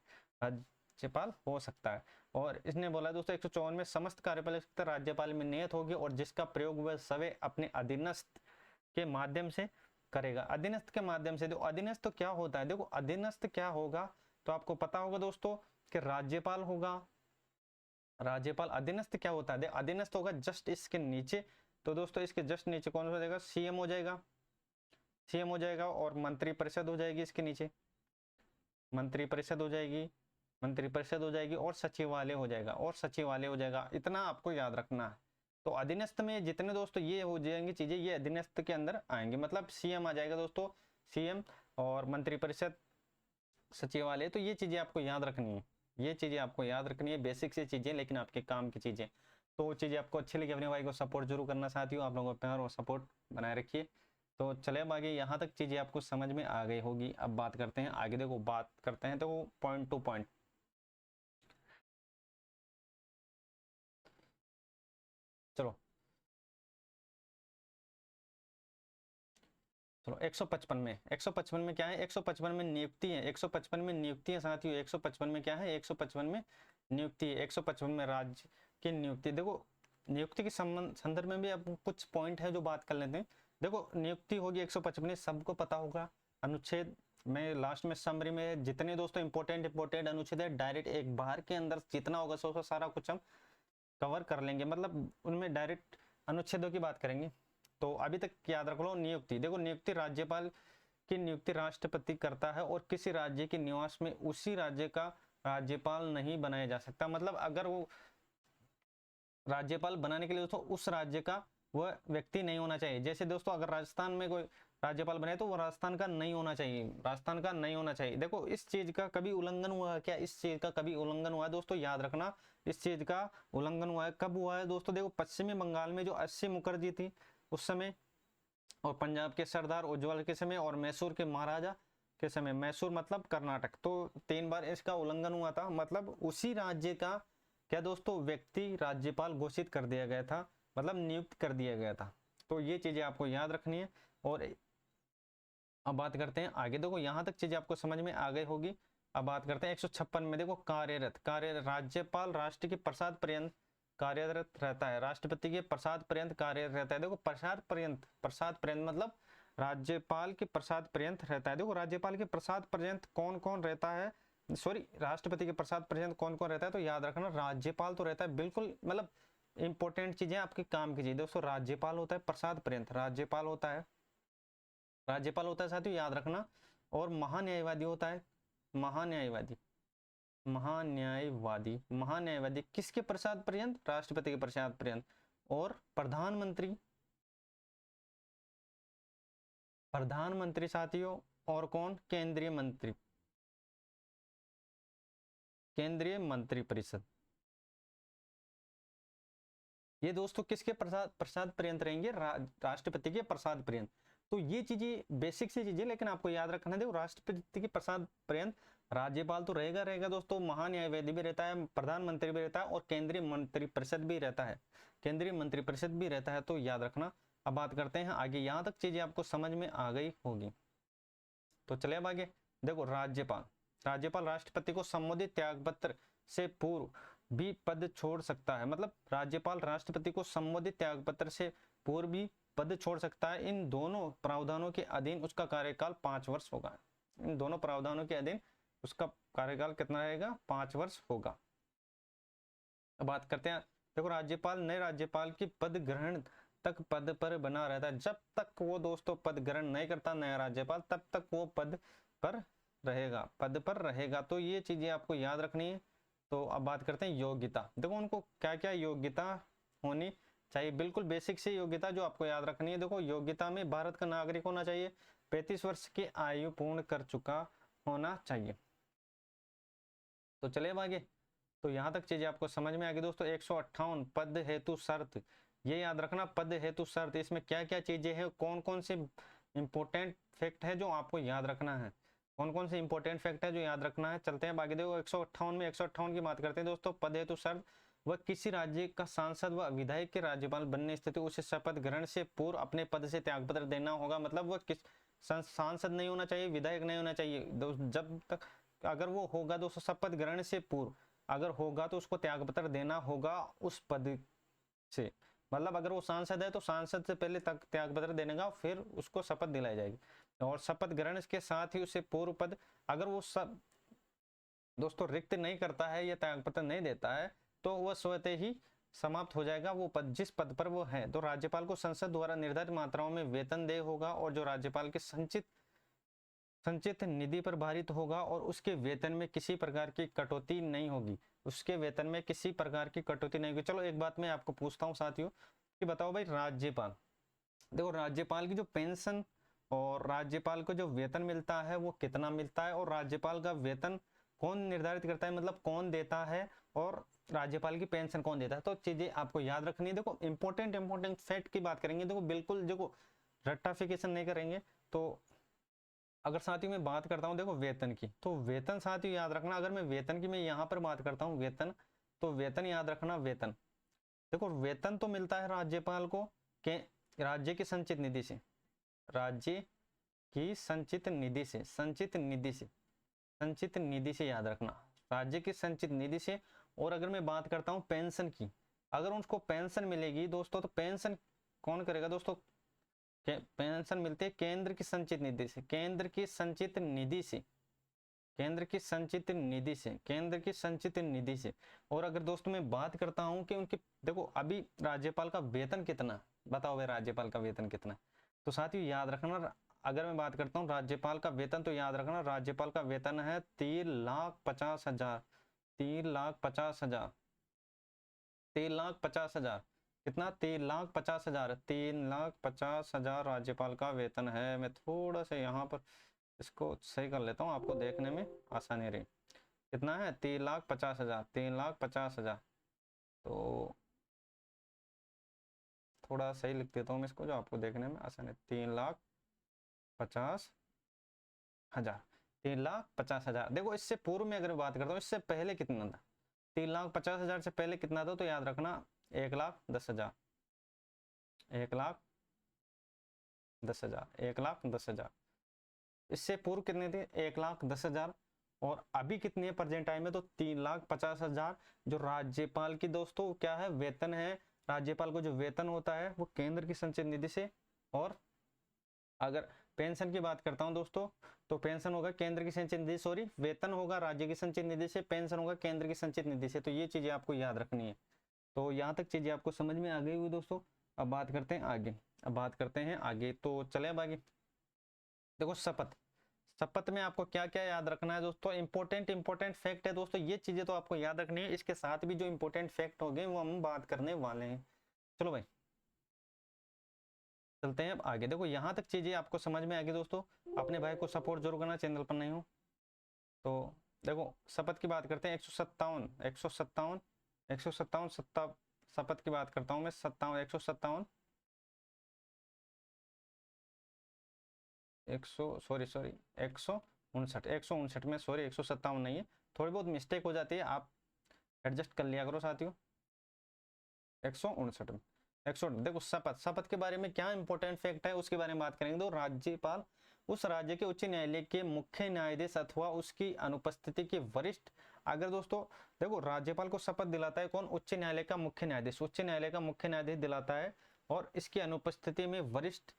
और इसने बोला दोस्तों 154 में समस्त कार्यपालिका राज्यपाल में नियत होगी और जिसका प्रयोग वह स्वयं अपने अधीनस्थ के माध्यम से करेगा। अधीनस्थ के माध्यम से, देखो अधीनस्थ तो क्या होता है, देखो अधीनस्थ क्या होगा तो आपको पता होगा दोस्तों कि राज्यपाल होगा। राज्यपाल, अधीनस्थ क्या होता है, अधीनस्थ होगा जस्ट इसके नीचे। तो दोस्तों इसके जस्ट नीचे कौन हो जाएगा, सीएम हो जाएगा, और मंत्रिपरिषद हो जाएगी इसके नीचे, मंत्रिपरिषद हो जाएगी, और सचिवालय हो जाएगा, इतना आपको याद रखना है। तो अधीनस्थ में जितने दोस्तों ये हो जाएंगी चीजें, ये अधीनस्थ के अंदर आएंगे। मतलब सीएम आ जाएगा दोस्तों, सीएम और मंत्रिपरिषद, सचिवालय। तो ये चीजें आपको याद रखनी है, बेसिक सी चीजें लेकिन आपके काम की चीजें। तो चीजें आपको अच्छी लगी, अपने भाई को सपोर्ट जरूर करना साथियों। आप लोगों को प्यार और सपोर्ट बनाए रखिए। तो चले अब आगे, यहाँ तक चीजें आपको समझ में आ गई होगी। अब बात करते हैं आगे। देखो बात करते हैं तो पॉइंट टू पॉइंट। चलो 155 में क्या है, 155 में नियुक्ति है, 155 में नियुक्ति है साथियों। 155 में क्या है, 155 में नियुक्ति है, 155 में राज्य की नियुक्ति। देखो नियुक्ति के संदर्भ में भी अब कुछ पॉइंट है जो बात कर लेते हैं। देखो नियुक्ति होगी 155, सबको पता होगा। अनुच्छेद में लास्ट में समरी में जितने दोस्तों इंपोर्टेंट अनुच्छेद है, डायरेक्ट एक बार के अंदर जितना होगा सो सारा कुछ हम कवर कर लेंगे। मतलब उनमें डायरेक्ट अनुच्छेदों की बात करेंगे। तो अभी तक याद रख लो नियुक्ति। देखो नियुक्ति राज्यपाल की नियुक्ति राष्ट्रपति करता है और किसी राज्य के निवास में उसी राज्य का राज्यपाल नहीं बनाया जा सकता। मतलब अगर वो राज्यपाल बनाने के लिए दोस्तों उस राज्य का वह व्यक्ति नहीं होना चाहिए। जैसे दोस्तों अगर राजस्थान में कोई राज्यपाल बने तो वो राजस्थान का नहीं होना चाहिए, देखो इस चीज का कभी उल्लंघन हुआ है क्या, इस चीज का कभी उल्लंघन हुआ है दोस्तों, याद रखना इस चीज का उल्लंघन हुआ है। कब हुआ है दोस्तों, देखो पश्चिमी बंगाल में जो अस्सी मुखर्जी थी उस समय, और पंजाब के सरदार उज्जवल के समय, और मैसूर के महाराजा के समय, मैसूर मतलब कर्नाटक, तो 3 बार इसका उल्लंघन हुआ था। मतलब उसी राज्य का क्या दोस्तों व्यक्ति राज्यपाल घोषित कर दिया गया था, मतलब नियुक्त कर दिया गया था। तो ये चीजें आपको याद रखनी है। और अब बात करते हैं आगे। देखो यहाँ तक चीजें आपको समझ में आ गई होगी। अब बात करते हैं 156 में। देखो कार्यरत राज्यपाल राष्ट्र के प्रसाद पर्यंत कार्यरत रहता है, राष्ट्रपति के प्रसाद पर्यंत कार्यरत रहता है। देखो प्रसाद पर्यंत मतलब राज्यपाल के प्रसाद पर्यंत रहता है। देखो राज्यपाल के प्रसाद पर्यंत कौन कौन रहता है, सॉरी राष्ट्रपति के प्रसाद पर्यंत कौन कौन रहता है, तो याद रखना राज्यपाल तो रहता है, बिल्कुल मतलब इंपॉर्टेंट चीजें आपके काम की चीज दोस्तों। राज्यपाल होता है प्रसाद पर्यंत, राज्यपाल होता है साथियों याद रखना। और महान्यायवादी होता है महान्यायवादी किसके प्रसाद पर्यंत, राष्ट्रपति के प्रसाद पर्यंत। और प्रधानमंत्री साथियों, और कौन, केंद्रीय मंत्री परिषद। ये दोस्तों किसके प्रसाद पर्यंत रहेंगे, राष्ट्रपति के प्रसाद पर्यंत। तो ये चीजें बेसिक सी चीजें, लेकिन आपको याद रखना है। देखो राष्ट्रपति के प्रसाद पर्यंत राज्यपाल तो रहेगा दोस्तों, महान्यायवादी भी रहता है, प्रधानमंत्री भी रहता है, और केंद्रीय मंत्री परिषद भी रहता है। तो याद रखना। अब बात करते हैं आगे। यहाँ तक चीजें आपको समझ में आ गई होगी, तो चले अब आगे। देखो राज्यपाल राष्ट्रपति को संबोधित त्यागपत्र से पूर्व भी पद छोड़ सकता है। मतलब राज्यपाल राष्ट्रपति को संबोधित त्यागपत्र से पूर्व भी पद छोड़ सकता है। इन दोनों प्रावधानों के अधीन उसका कार्यकाल 5 वर्ष होगा। इन दोनों प्रावधानों के अधीन उसका कार्यकाल कितना रहेगा, 5 वर्ष होगा। अब बात करते हैं। देखो नए राज्यपाल की पद ग्रहण तक पद पर बना रहता है। जब तक वो दोस्तों पद ग्रहण नहीं करता नया राज्यपाल, तब तक वो पद पर रहेगा। तो ये चीजें आपको याद रखनी है। तो अब बात करते हैं योग्यता। देखो उनको क्या क्या योग्यता होनी चाहिए, बिल्कुल बेसिक सी योग्यता जो आपको याद रखनी है। देखो योग्यता में भारत का नागरिक होना चाहिए, 35 वर्ष की आयु पूर्ण कर चुका होना चाहिए। तो चलिए अब आगे। तो यहाँ तक चीजें आपको समझ में आ गई दोस्तों। 158 पद हेतु शर्त, ये याद रखना पद हेतु शर्त। इसमें क्या क्या चीजें हैं, कौन कौन से इंपॉर्टेंट फैक्ट है जो आपको याद रखना है, जो याद रखना है। चलते हैं आगे। देखो 158 की बात करते हैं दोस्तों। पद हेतु शर्त, वह किसी राज्य का सांसद व विधायक के राज्यपाल बनने स्थिति उसे शपथ ग्रहण से पूर्व अपने पद से त्यागपत्र देना होगा। मतलब वह किस सांसद नहीं होना चाहिए, विधायक नहीं होना चाहिए। जब तक अगर वो होगा दोस्तों शपथ ग्रहण से पूर्व अगर होगा तो उसको त्यागपत्र देना होगा उस पद से। मतलब अगर वो सांसद है तो सांसद से पहले तक त्यागपत्र देने का, फिर उसको शपथ दिलाई जाएगी। और शपथ ग्रहण के साथ ही उसे पूर्व पद, अगर वो सब दोस्तों रिक्त नहीं करता है या त्यागपत्र नहीं देता है, तो वह स्वतः ही समाप्त हो जाएगा वो पद, जिस पद पर वो है। तो राज्यपाल को संसद द्वारा निर्धारित मात्राओं में वेतन देय होगा, और जो राज्यपाल के संचित निधि पर भारित होगा, और उसके वेतन में किसी प्रकार की कटौती नहीं होगी। चलो एक बात मैं आपको पूछता हूँ साथियों कि बताओ भाई, राज्यपाल की जो पेंशन और राज्यपाल को जो वेतन मिलता है वो कितना मिलता है, और राज्यपाल का वेतन कौन निर्धारित करता है, मतलब कौन देता है, और राज्यपाल की पेंशन कौन देता है। तो चीजें आपको याद रखनी है। देखो इंपॉर्टेंट फैक्ट की बात करेंगे, देखो बिल्कुल देखो रट्टाफिकेशन नहीं करेंगे। तो अगर साथियों मैं बात करता हूं देखो वेतन की, तो वेतन साथियों याद रखना। अगर मैं वेतन की मैं यहाँ पर बात करता हूँ वेतन, तो वेतन याद रखना। वेतन देखो वेतन तो मिलता है राज्यपाल को के राज्य की संचित निधि से, संचित निधि से याद रखना, राज्य की संचित निधि से। और अगर मैं बात करता हूँ पेंशन की, अगर उनको पेंशन मिलेगी दोस्तों, तो पेंशन कौन करेगा दोस्तों, पेंशन मिलती है केंद्र की संचित निधि से। और अगर दोस्तों मैं बात करता हूं कि उनके देखो अभी राज्यपाल का वेतन कितना, बताओ भाई राज्यपाल का वेतन कितना। तो साथियों याद रखना, अगर मैं बात करता हूं राज्यपाल का वेतन, तो याद रखना राज्यपाल का वेतन है 3,50,000। 3,50,000 कितना, 3,50,000। 3,50,000 राज्यपाल का वेतन है। मैं थोड़ा सा यहाँ पर इसको सही कर लेता हूँ, आपको देखने में आसानी रही। कितना है, 3,50,000। तो थोड़ा सही लिख देता हूँ मैं इसको, जो आपको देखने में आसानी है। 3,50,000। 3,50,000। देखो इससे पूर्व में अगर बात करता हूँ, इससे पहले कितना था, 3,50,000 से पहले कितना था, तो याद रखना 1,10,000। 1,10,000, 1,10,000। इससे पूर्व कितने थे? 1,10,000। और अभी कितनी है प्रेजेंट टाइम में? तो 3,50,000 जो राज्यपाल की दोस्तों क्या है, वेतन है। राज्यपाल को जो वेतन होता है वो केंद्र की संचित निधि से। और अगर पेंशन की बात करता हूं दोस्तों, तो पेंशन होगा केंद्र की संचित निधि, सॉरी, वेतन होगा राज्य की संचित निधि से, पेंशन होगा केंद्र की संचित निधि से। तो ये चीजें आपको याद रखनी है। तो यहाँ तक चीजें आपको समझ में आ गई हुई दोस्तों। अब बात करते हैं आगे, तो चले अब आगे। देखो शपथ, शपथ में आपको क्या क्या याद रखना है दोस्तों? इंपॉर्टेंट फैक्ट है दोस्तों, ये चीजें तो आपको याद रखनी है। इसके साथ भी जो इंपॉर्टेंट फैक्ट हो गए वो हम बात करने वाले हैं। चलो भाई चलते हैं अब आगे। देखो यहाँ तक चीजें आपको समझ में आ गई दोस्तों। अपने भाई को सपोर्ट जरूर करना, चैनल पर नहीं हो तो। देखो शपथ की बात करते हैं। 157 157 157 शपथ की बात करता हूं मैं। 157 सॉरी 159 में, सॉरी 157 नहीं है, थोड़ी बहुत मिस्टेक हो जाती है, आप एडजस्ट कर लिया करो साथियों। 159 में 100। देखो शपथ के बारे में क्या इंपॉर्टेंट फैक्ट है उसके बारे में बात करेंगे। तो राज्यपाल उस राज्य के उच्च न्यायालय के मुख्य न्यायाधीश अथवा उसकी अनुपस्थिति के वरिष्ठ, अगर दोस्तों देखो राज्यपाल को शपथ दिलाता है कौन? उच्च न्यायालय का मुख्य न्यायाधीश, उच्च न्यायालय का मुख्य न्यायाधीश दिलाता है। और इसकी अनुपस्थिति में वरिष्ठ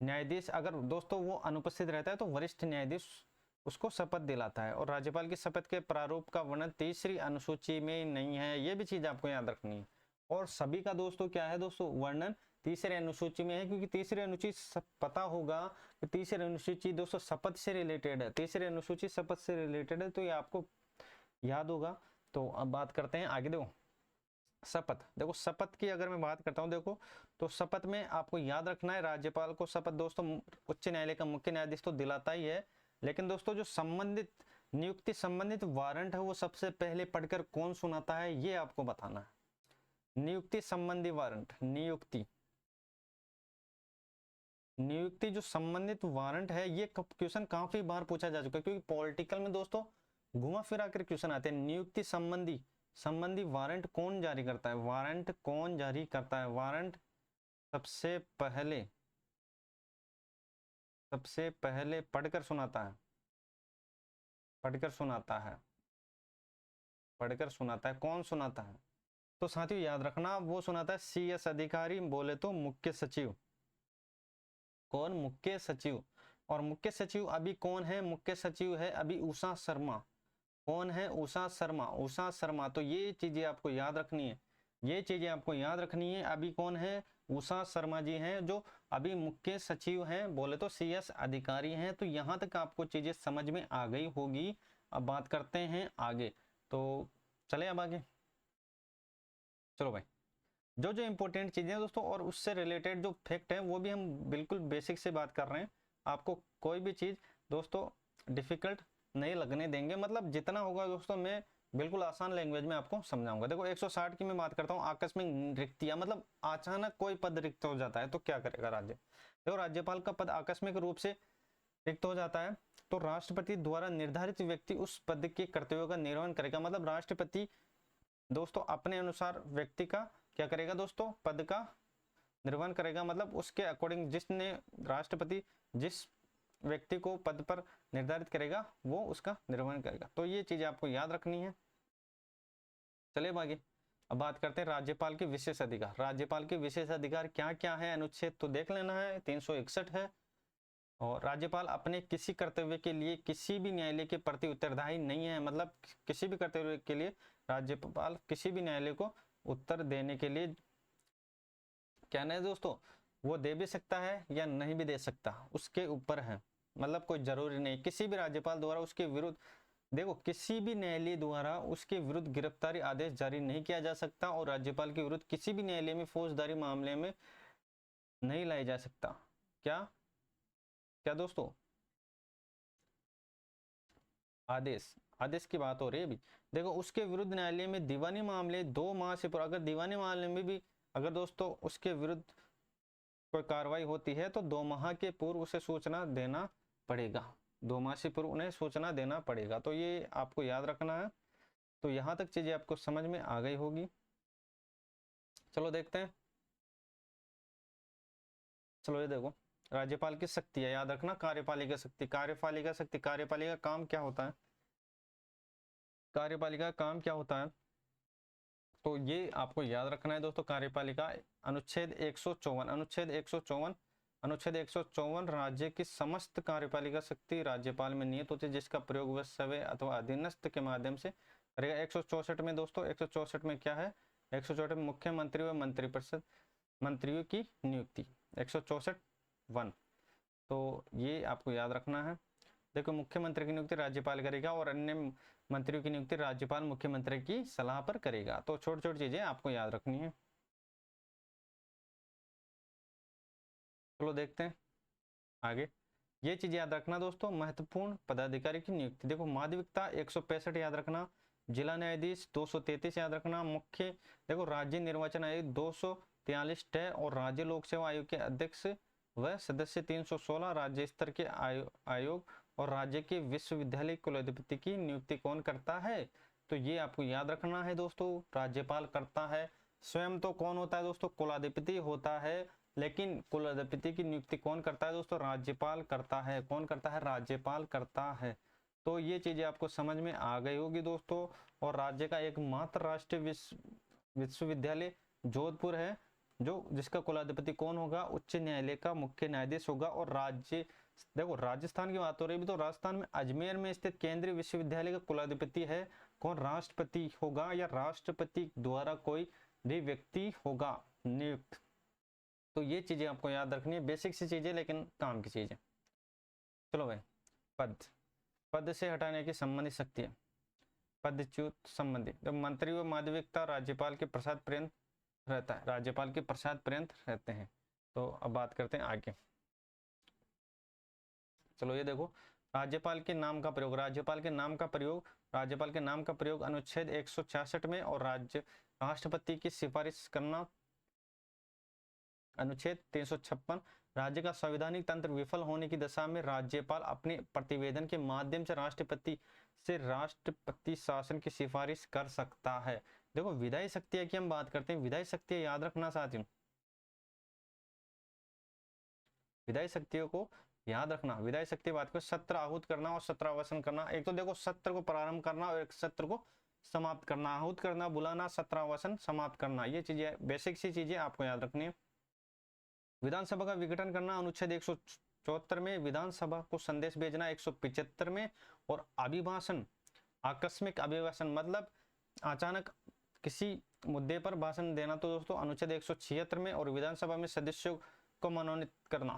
न्यायाधीश, अगर दोस्तों वो अनुपस्थित रहता है तो वरिष्ठ न्यायाधीश उसको शपथ दिलाता है। और राज्यपाल की शपथ के प्रारूप का वर्णन तीसरी अनुसूची में नहीं है, ये भी चीज आपको याद रखनी है। और सभी का दोस्तों क्या है दोस्तों? वर्णन तीसरे अनुसूची में है, क्योंकि तीसरी अनुसूची पता होगा कि तीसरी अनुसूची दोस्तों शपथ से रिलेटेड है, तीसरी अनुसूची शपथ से रिलेटेड है, तो ये आपको याद होगा। तो अब बात करते हैं आगे। देखो शपथ, देखो शपथ की अगर मैं बात करता हूं, देखो तो शपथ में आपको याद रखना है राज्यपाल को शपथ दोस्तों उच्च न्यायालय का मुख्य न्यायाधीश तो दिलाता ही है, लेकिन दोस्तों जो संबंधित नियुक्ति संबंधित वारंट है वो सबसे पहले पढ़कर कौन सुनाता है, ये आपको बताना है। नियुक्ति संबंधी वारंट, नियुक्ति जो संबंधित वारंट है, ये क्वेश्चन काफी बार पूछा जा चुका है, क्योंकि पॉलिटिकल में दोस्तों घुमा फिरा कर क्वेश्चन आते हैं। नियुक्ति संबंधी वारंट कौन जारी करता है? वारंट कौन जारी करता है? वारंट सबसे पहले पढ़कर सुनाता है, पढ़कर सुनाता है। कौन सुनाता है? तो साथियों याद रखना, वो सुनाता है CS अधिकारी, बोले तो मुख्य सचिव। कौन? मुख्य सचिव। और मुख्य सचिव अभी कौन है? मुख्य सचिव है अभी उषा शर्मा। कौन है? उषा शर्मा। तो ये चीजें आपको याद रखनी है, ये चीजें आपको याद रखनी है। अभी कौन है? उषा शर्मा जी हैं, जो अभी मुख्य सचिव हैं, बोले तो CS अधिकारी हैं। तो यहां तक आपको चीजें समझ में आ गई होगी। अब बात करते हैं आगे, तो चले अब आगे। चलो भाई, जो जो इंपॉर्टेंट चीजें हैं दोस्तों और उससे रिलेटेड जो फैक्ट है वो भी हम बिल्कुल बेसिक से बात कर रहे हैं। आपको कोई भी चीज दोस्तों डिफिकल्ट नहीं लगने देंगे, मतलब जितना होगा दोस्तों मैं बिल्कुल आसान लैंग्वेज में आपको समझाऊंगा। देखो 160 की मैं बात करता हूँ, आकस्मिक रिक्तियां, मतलब अचानक कोई पद रिक्त हो जाता है तो क्या करेगा राज्य? देखो राज्यपाल का पद आकस्मिक रूप से रिक्त हो जाता है तो राष्ट्रपति द्वारा निर्धारित व्यक्ति उस पद के कर्तव्यों का निर्वहन करेगा। मतलब राष्ट्रपति दोस्तों अपने अनुसार व्यक्ति का क्या करेगा दोस्तों? पद का निर्वहन करेगा। मतलब उसके अकॉर्डिंग जिसने राष्ट्रपति जिस व्यक्ति को पद पर निर्धारित करेगा वो उसका निर्वहन करेगा। तो ये चीजें आपको याद रखनी है। चलिए आगे, अब बात करते हैं राज्यपाल के विशेष अधिकार। राज्यपाल के विशेष अधिकार क्या क्या है? अनुच्छेद तो देख लेना है, 361 है। और राज्यपाल अपने किसी कर्तव्य के लिए किसी भी न्यायालय के प्रति उत्तरदायी नहीं है। मतलब किसी भी कर्तव्य के लिए राज्यपाल किसी भी न्यायालय को उत्तर देने के लिए क्या नहीं दोस्तों, वो दे भी सकता है या नहीं भी दे सकता, उसके ऊपर है। मतलब कोई जरूरी नहीं किसी भी राज्यपाल द्वारा उसके विरुद्ध, देखो किसी भी न्यायालय द्वारा उसके विरुद्ध गिरफ्तारी आदेश जारी नहीं किया जा सकता और राज्यपाल के विरुद्ध किसी भी न्यायालय में फौजदारी मामले में नहीं लाया जा सकता। क्या क्या दोस्तों? आदेश की बात हो रही है अभी। देखो उसके विरुद्ध न्यायालय में दीवानी मामले 2 माह से पूर्व, अगर दीवानी मामले में भी अगर दोस्तों उसके विरुद्ध कोई कार्रवाई होती है तो 2 माह के पूर्व उसे सूचना देना पड़ेगा, 2 माह से पूर्व उन्हें सूचना देना पड़ेगा। तो ये आपको याद रखना है। तो यहाँ तक चीजें आपको समझ में आ गई होगी। चलो देखते हैं चलो ये देखो, राज्यपाल की शक्ति है, याद रखना, कार्यपालिका शक्ति। कार्यपालिका शक्ति, कार्यपालिका काम क्या होता है, कार्यपालिका काम क्या होता है, तो ये आपको याद रखना है दोस्तों। कार्यपालिका अनुच्छेद 154, अनुच्छेद 154, अनुच्छेद 154, राज्य की समस्त कार्यपालिका शक्ति राज्यपाल में निहित होती है, जिसका प्रयोग वह सभ्य अथवा अधीनस्थ के माध्यम से करेगा। 164 में दोस्तों, 164 में क्या है, 164 में मुख्यमंत्री व मंत्रिपरिषद मंत्रियों की नियुक्ति, 164(1). तो ये आपको याद रखना है। देखो, मुख्यमंत्री की नियुक्ति राज्यपाल करेगा और अन्य मंत्रियों की नियुक्ति राज्यपाल मुख्यमंत्री की सलाह पर करेगा। तो छोटी छोटी चीजें आपको याद रखनी है। चलो देखते हैं आगे। ये चीज याद रखना दोस्तों, महत्वपूर्ण पदाधिकारी की नियुक्ति। देखो, माध्यमिकता 165 याद रखना, जिला न्यायाधीश 233 याद रखना, मुख्य देखो राज्य निर्वाचन आयोग 243 तय और राज्य लोक सेवा आयोग के अध्यक्ष व सदस्य 316, राज्य स्तर के आयोग और राज्य के विश्वविद्यालय कुलाधिपति की नियुक्ति कौन करता है, तो ये आपको याद रखना है दोस्तों, राज्यपाल करता है। स्वयं तो कौन होता है दोस्तों, कुलाधिपति होता है, लेकिन कुलाधिपति की नियुक्ति कौन करता है दोस्तों, राज्यपाल करता है। कौन करता है, राज्यपाल करता है। तो ये चीजें आपको समझ में आ गई होगी दोस्तों। और राज्य का एकमात्र राष्ट्रीय विश्वविद्यालय जोधपुर है, जो जिसका कुलाधिपति कौन होगा, उच्च न्यायालय का मुख्य न्यायाधीश होगा। और राज्य देखो, राजस्थान की बात हो रही है, तो राजस्थान में अजमेर में स्थित केंद्रीय विश्वविद्यालय का कुलाधिपति है कौन, राष्ट्रपति होगा, या राष्ट्रपति द्वारा कोई भी व्यक्ति होगा नियुक्त। तो ये चीजें आपको याद रखनी है, बेसिक सी चीजें लेकिन काम की चीजें। चलो भाई, पद, पद से हटाने की संबंधित शक्ति है, पदच्युत संबंधी। जब मंत्री व माध्यमिकता राज्यपाल के प्रसाद पर्यंत रहता है, राज्यपाल के प्रसाद पर्यंत रहते हैं। तो अब बात करते हैं आगे। चलो ये देखो, राज्यपाल के नाम का प्रयोग, राज्यपाल के नाम का प्रयोग, राज्यपाल के नाम का प्रयोग अनुच्छेद 166 में, और राष्ट्रपति की सिफारिश करना अनुच्छेद 356। राज्य का संवैधानिक तंत्र विफल होने की दशा में राज्यपाल अपने प्रतिवेदन के माध्यम से राष्ट्रपति से राष्ट्रपति शासन की सिफारिश कर सकता है। देखो, विधायी शक्ति की हम बात करते हैं, विधायी शक्ति याद रखना साथियों, विधायी शक्तियों को याद रखना। विधायी शक्ति बात को सत्र आहूत करना और सत्रावसान करना। एक तो देखो, सत्र को प्रारंभ करना और एक सत्र को समाप्त करना, आहूत करना, बुलाना, सत्रावसान, समाप्त करना, ये चीजें बेसिक सी चीजें आपको याद रखनी है। विधानसभा का विघटन करना अनुच्छेद 174 में, विधानसभा को संदेश भेजना 175 में, और अभिभाषण, आकस्मिक अभिभाषण मतलब अचानक किसी मुद्दे पर भाषण देना, तो दोस्तों अनुच्छेद 176 में, और विधानसभा में सदस्यों को मनोनीत करना,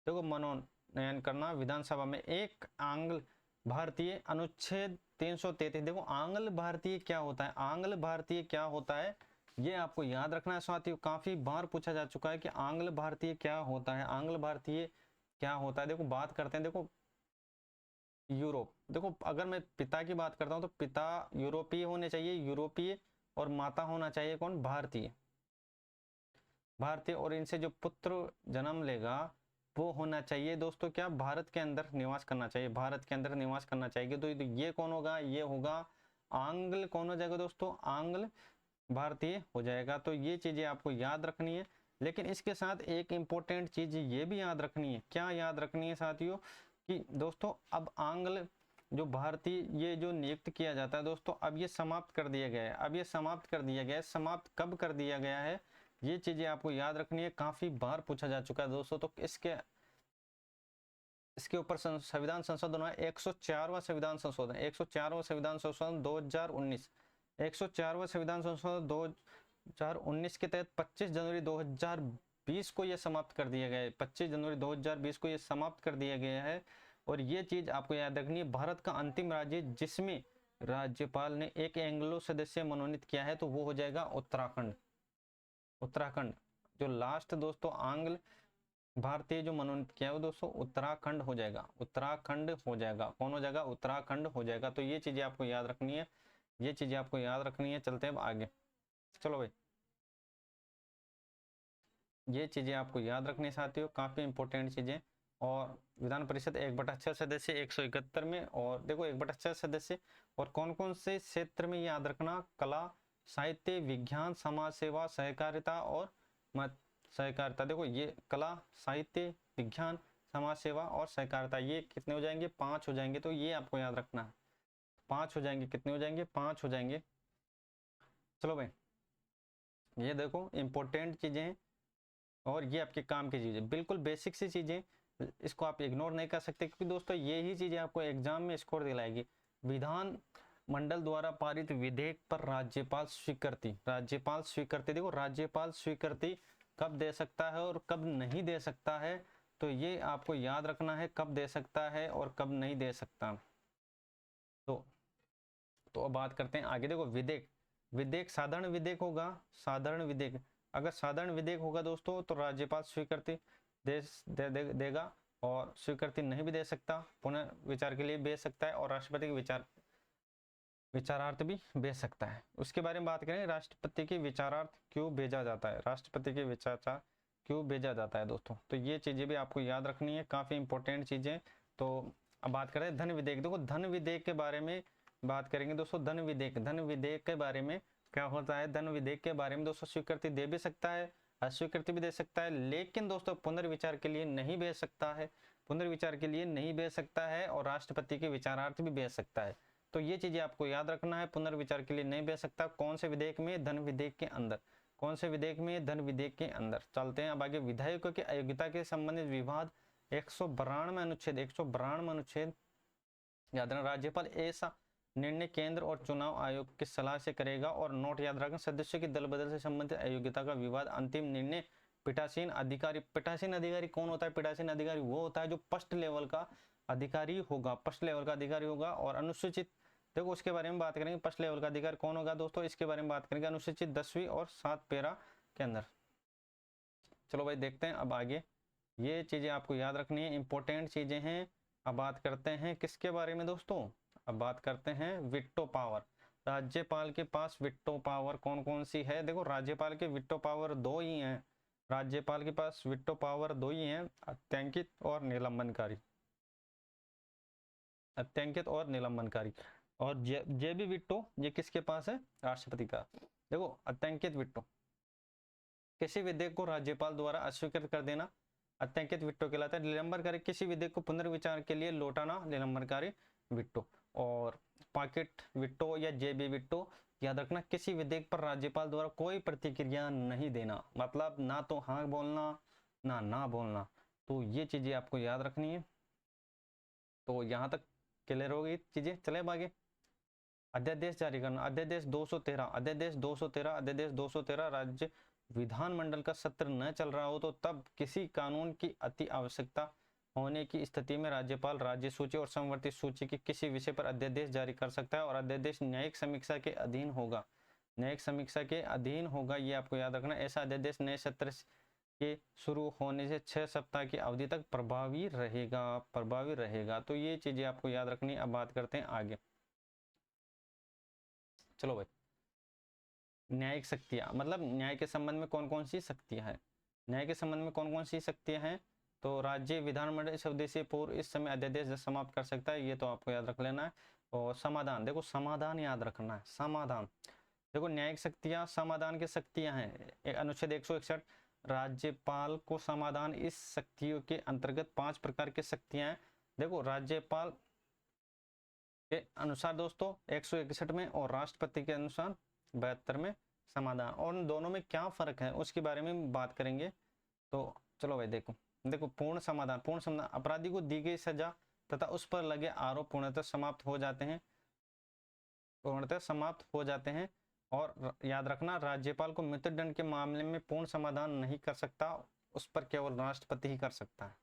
देखो मनोनयन करना विधानसभा में एक आंग्ल भारतीय, अनुच्छेद 333। देखो, आंग्ल भारतीय क्या होता है, आंग्ल भारतीय क्या होता है, ये आपको याद रखना है साथियों। काफी बार पूछा जा चुका है कि आंग्ल भारतीय क्या होता है, आंग्ल भारतीय क्या होता है। देखो, बात करते हैं, देखो यूरोप, देखो अगर मैं पिता की बात करता हूं तो पिता यूरोपीय होने चाहिए, यूरोपीय, और माता होना चाहिए कौन, भारतीय, भारतीय। और इनसे जो पुत्र जन्म लेगा वो होना चाहिए दोस्तों क्या, भारत के अंदर निवास करना चाहिए, भारत के अंदर निवास करना चाहिए। तो ये कौन होगा, ये होगा आंग्ल, कौन हो जाएगा दोस्तों, आंग्ल भारतीय हो जाएगा। तो ये चीजें आपको याद रखनी है। लेकिन इसके साथ एक इंपॉर्टेंट चीज ये भी याद रखनी है, क्या याद रखनी है साथियों, कि दोस्तों अब आंग्ल जो भारतीय ये जो नियुक्त किया जाता है दोस्तों, अब ये समाप्त कर दिया गया है, अब ये समाप्त कर दिया गया है। समाप्त कब कर दिया गया है, ये चीजें आपको याद रखनी है, काफी बार पूछा जा चुका है दोस्तों। तो इसके ऊपर संविधान संशोधन हुआ 104वां संविधान संशोधन, 104वां संविधान संशोधन 2019, 104वां संविधान संशोधन 2019 के तहत 25 जनवरी 2020 को यह समाप्त कर दिया गया है, 25 जनवरी 2020 को यह समाप्त कर दिया गया है। और ये चीज आपको याद रखनी है, भारत का अंतिम राज्य जिसमें राज्यपाल ने एक एंग्लो सदस्य मनोनीत किया है तो वो हो जाएगा उत्तराखंड। उत्तराखंड जो लास्ट दोस्तों आंग्ल भारतीय जो मनोनीत किया है वो दोस्तों उत्तराखंड हो जाएगा, उत्तराखंड हो जाएगा। कौन हो जाएगा, उत्तराखंड हो जाएगा। तो ये चीजें आपको याद रखनी है, ये चीजें आपको याद रखनी है। चलते हैं अब आगे। चलो भाई, ये चीजें आपको याद रखनी है साथियों, काफी इंपॉर्टेंट चीजें। और विधान परिषद 1/6 सदस्य 171 में, और देखो 1/6 सदस्य, और कौन कौन से क्षेत्र में याद रखना, कला, साहित्य, विज्ञान, समाज सेवा, सहकारिता और सहकारिता। देखो ये कला, साहित्य, विज्ञान, समाज सेवा और सहकारिता, ये कितने हो जाएंगे? 5 हो जाएंगे। तो ये आपको याद रखना है, 5 हो जाएंगे। कितने हो जाएंगे? 5 हो जाएंगे। चलो भाई, ये देखो इंपॉर्टेंट चीजें हैं और ये आपके काम की चीजें, बिल्कुल बेसिक सी चीजें, इसको आप इग्नोर नहीं कर सकते, क्योंकि दोस्तों यही चीजें आपको एग्जाम में स्कोर दिलाएगी। विधान मंडल द्वारा पारित विधेयक पर राज्यपाल स्वीकृति। राज्यपाल स्वीकृति, देखो राज्यपाल स्वीकृति कब दे सकता है और कब नहीं दे सकता है, तो ये आपको याद रखना है, कब दे सकता है और कब नहीं दे सकता। तो अब बात करते हैं आगे। देखो विधेयक, विधेयक साधारण विधेयक होगा, साधारण विधेयक। अगर साधारण विधेयक होगा दोस्तों तो राज्यपाल स्वीकृति देगा, और स्वीकृति नहीं भी दे सकता, पुनः विचार के लिए भेज सकता है, और राष्ट्रपति के विचारार्थ भी भेज सकता है। उसके बारे में बात करें, राष्ट्रपति के विचारार्थ क्यों भेजा जाता है, राष्ट्रपति के विचार क्यों भेजा जाता है दोस्तों, तो ये चीजें भी आपको याद रखनी है, काफी इंपॉर्टेंट चीजें। तो अब बात करें धन विधेयक। देखो धन विधेयक के बारे में बात करेंगे दोस्तों। धन विधेयक, धन विधेयक के बारे में क्या होता है? धन विधेयक के बारे में दोस्तों स्वीकृति दे भी सकता है, अस्वीकृति भी दे सकता है, लेकिन दोस्तों पुनर्विचार के लिए नहीं भेज सकता है, पुनर्विचार के लिए नहीं भेज सकता है, और राष्ट्रपति के विचारार्थ भी भेज सकता है। तो ये चीजें आपको याद रखना है, पुनर्विचार के लिए नहीं भेज सकता। कौन से विधेयक में? धन विधेयक के अंदर। कौन से विधेयक में? धन विधेयक के अंदर। चलते हैं अब आगे। विधायकों की अयोग्यता के संबंधित विवाद 192 अनुच्छेद, 192 अनुच्छेद याद रखना। राज्यपाल ऐसा निर्णय केंद्र और चुनाव आयोग की सलाह से करेगा, और नोट याद रखना, सदस्यों की दल बदल से संबंधित अयोग्यता का विवाद अंतिम निर्णय पीठासीन अधिकारी। पीठासीन अधिकारी कौन होता है? पीठासीन अधिकारी वो होता है जो फर्स्ट लेवल का अधिकारी होगा, फर्स्ट लेवल का अधिकारी होगा। और अनुसूचित, देखो उसके बारे में बात करेंगे, फर्स्ट लेवल का अधिकारी कौन होगा दोस्तों, इसके बारे में बात करेंगे अनुसूचित 10वीं और 7 पैरा के अंदर। चलो भाई देखते हैं अब आगे, ये चीजें आपको याद रखनी है, इंपॉर्टेंट चीजें हैं। अब बात करते हैं किसके बारे में दोस्तों? अब बात करते हैं वीटो पावर। राज्यपाल के पास वीटो पावर कौन कौन सी है? देखो राज्यपाल के वीटो पावर 2 ही हैं, राज्यपाल के पास वीटो पावर 2 ही हैं, आतंकित और निलंबनकारी। आतंकित और निलंबनकारी। और जे भी वीटो, ये किसके पास है? राष्ट्रपति का। देखो आतंकित वीटो, किसी विधेयक को राज्यपाल द्वारा अस्वीकृत कर देना आतंकित वीटो कहलाता है। निलंबनकारी, किसी विधेयक को पुनर्विचार के लिए लौटाना निलंबनकारी वीटो। और पॉकेट वीटो या जेबी वीटो, याद रखना, किसी विधेयक पर राज्यपाल द्वारा कोई प्रतिक्रिया नहीं देना, मतलब ना तो हाँ बोलना ना बोलना। तो ये चीजें आपको याद रखनी है। तो यहाँ तक क्लियर होगी चीजें। चले अब आगे। अध्यादेश जारी करना, अध्यादेश 213, अध्यादेश 213, अध्यादेश 213, राज्य विधानमंडल का सत्र न चल रहा हो तो तब किसी कानून की अति आवश्यकता होने की स्थिति में राज्यपाल राज्य सूची और समवर्ती सूची के किसी विषय पर अध्यादेश जारी कर सकता है, और अध्यादेश न्यायिक समीक्षा के अधीन होगा, न्यायिक समीक्षा के अधीन होगा, ये आपको याद रखना। ऐसा अध्यादेश नए सत्र के शुरू होने से 6 सप्ताह की अवधि तक प्रभावी रहेगा। तो ये चीजें आपको याद रखनी। अब बात करते हैं आगे। चलो भाई, न्यायिक शक्तियां, मतलब न्याय के संबंध में कौन कौन सी शक्तियां हैं? न्याय के संबंध में कौन कौन सी शक्तियां हैं? तो राज्य विधानमंडल इस अवधि से पूर्व इस समय अध्यादेश समाप्त कर सकता है, ये तो आपको याद रख लेना है। और समाधान, देखो समाधान याद रखना है, समाधान। देखो न्यायिक शक्तियां समाधान की शक्तियां हैं। अनुच्छेद 161, राज्यपाल को समाधान, इस शक्तियों के अंतर्गत 5 प्रकार की शक्तियां हैं। देखो राज्यपाल के अनुसार दोस्तों 161 में, और राष्ट्रपति के अनुसार 72 में समाधान। और उन दोनों में क्या फर्क है उसके बारे में बात करेंगे। तो चलो भाई देखो पूर्ण समाधान, पूर्ण समाधान, अपराधी को दी गई सजा तथा उस पर लगे आरोप पूर्णतः समाप्त हो जाते हैं। और याद रखना, राज्यपाल को मृत्युदंड के मामले में पूर्ण समाधान नहीं कर सकता, उस पर केवल राष्ट्रपति ही कर सकता है,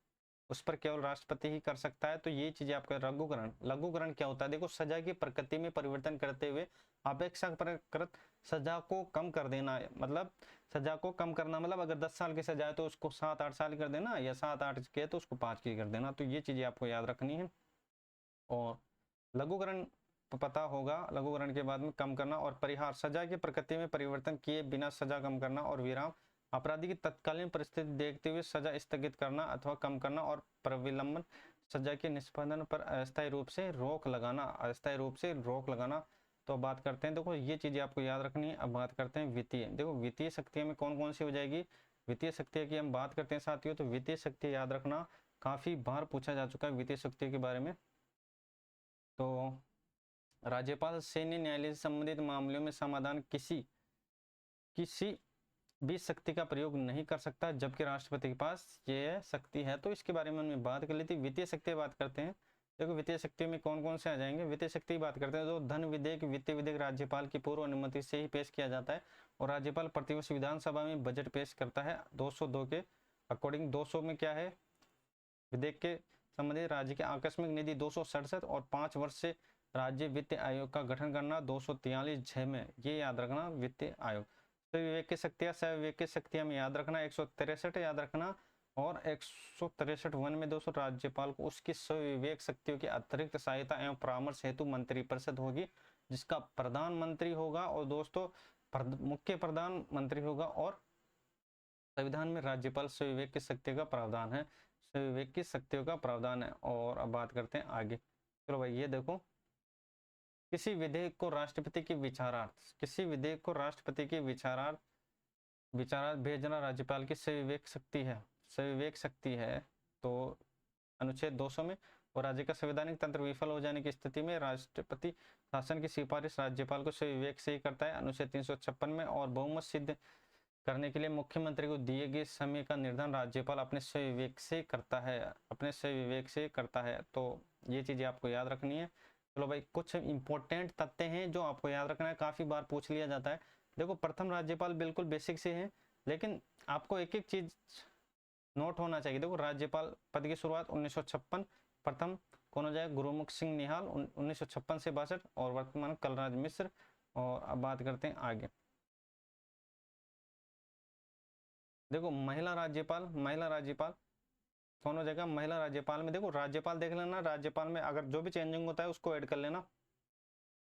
उस पर केवल राष्ट्रपति ही कर सकता है। तो ये चीजें आपका लघुकरण, लघुकरण क्या होता है? देखो सजा की प्रकृति में परिवर्तन करते हुए अपेक्षाकृत सजा को कम कर देना, मतलब सजा को कम करना, मतलब अगर 10 साल की सजा है तो उसको 7-8 साल कर देना, या 7-8 के तो उसको 5 की कर देना। तो ये चीजें आपको याद रखनी है। और लघुकरण पता होगा, लघुकरण के बाद में कम करना और परिहार, सजा की प्रकृति में परिवर्तन किए बिना सजा कम करना। और विराम, अपराधी की तत्कालीन परिस्थिति देखते हुए सजा स्थगित करना अथवा कम करना। और प्रविलंबन, सजा के निष्पादन पर अस्थायी रूप से रोक लगाना, अस्थायी रूप से रोक लगाना। तो बात करते हैं, देखो ये चीजें आपको याद रखनी है। अब बात करते हैं वित्तीय। देखो वित्तीय शक्तियों में कौन कौन सी हो जाएगी? वित्तीय शक्ति की हम बात करते हैं साथियों, तो वित्तीय शक्ति याद रखना काफी बार पूछा जा चुका है वित्तीय शक्ति के बारे में। तो राज्यपाल सैन्य न्यायालय से संबंधित मामलों में समाधान किसी भी शक्ति का प्रयोग नहीं कर सकता, जबकि राष्ट्रपति के पास ये शक्ति है। तो इसके बारे में हमने बात कर ली थी। वित्तीय शक्ति बात करते हैं। देखो वित्तीय शक्ति में कौन कौन से आ जाएंगे। वित्तीय शक्ति की बात करते हैं तो धन विधेयक, वित्तीय विधेयक राज्यपाल की पूर्व अनुमति से ही पेश किया जाता है और राज्यपाल प्रतिवर्ष विधानसभा में बजट पेश करता है 202 के अकॉर्डिंग। 200 में क्या है, विधेयक के संबंधित राज्य के आकस्मिक निधि 267 और 5 वर्ष से राज्य वित्त आयोग का गठन करना 243 में, ये याद रखना वित्त आयोग। तो विवेक की शक्तियां, सविवेक की शक्तियां में याद रखना 163 याद रखना और 163 वन में दोस्तों राज्यपाल को उसकी सविवेक शक्तियों की अतिरिक्त सहायता एवं परामर्श हेतु मंत्रिपरिषद होगी, जिसका प्रधानमंत्री होगा और दोस्तों मुख्य प्रधानमंत्री होगा और संविधान में राज्यपाल सविवेक की शक्ति का प्रावधान है, सविवेक की शक्तियों का प्रावधान है। और अब बात करते हैं आगे। चलो भाई ये देखो, किसी विधेयक को राष्ट्रपति के विचारार्थ, किसी विधेयक को राष्ट्रपति के विचारार्थ भेजना राज्यपाल की सविवेक शक्ति है, सविवेक शक्ति है। तो अनुच्छेद 200 में, और राज्य का संवैधानिक तंत्र विफल हो जाने की स्थिति में राष्ट्रपति शासन की सिफारिश राज्यपाल को सविवेक से ही करता है अनुच्छेद 356 में, और बहुमत सिद्ध करने के लिए मुख्यमंत्री को दिए गए समय का निर्धारण राज्यपाल अपने सविवेक से करता है, अपने सविवेक से करता है। तो ये चीजें आपको याद रखनी है। चलो भाई कुछ इंपॉर्टेंट तथ्य हैं जो आपको याद रखना है, काफी बार पूछ लिया जाता है। देखो प्रथम राज्यपाल बिल्कुल बेसिक से है, लेकिन आपको एक एक चीज नोट होना चाहिए। देखो राज्यपाल पद की शुरुआत 1956, प्रथम कौन हो जाएगा, गुरुमुख सिंह निहाल 1956 से 62 और वर्तमान कलराज मिश्र। और अब बात करते हैं आगे। देखो महिला राज्यपाल, महिला राज्यपाल कौन हो जाएगा, महिला राज्यपाल में देखो राज्यपाल देख लेना, राज्यपाल में अगर जो भी चेंजिंग होता है उसको ऐड कर लेना।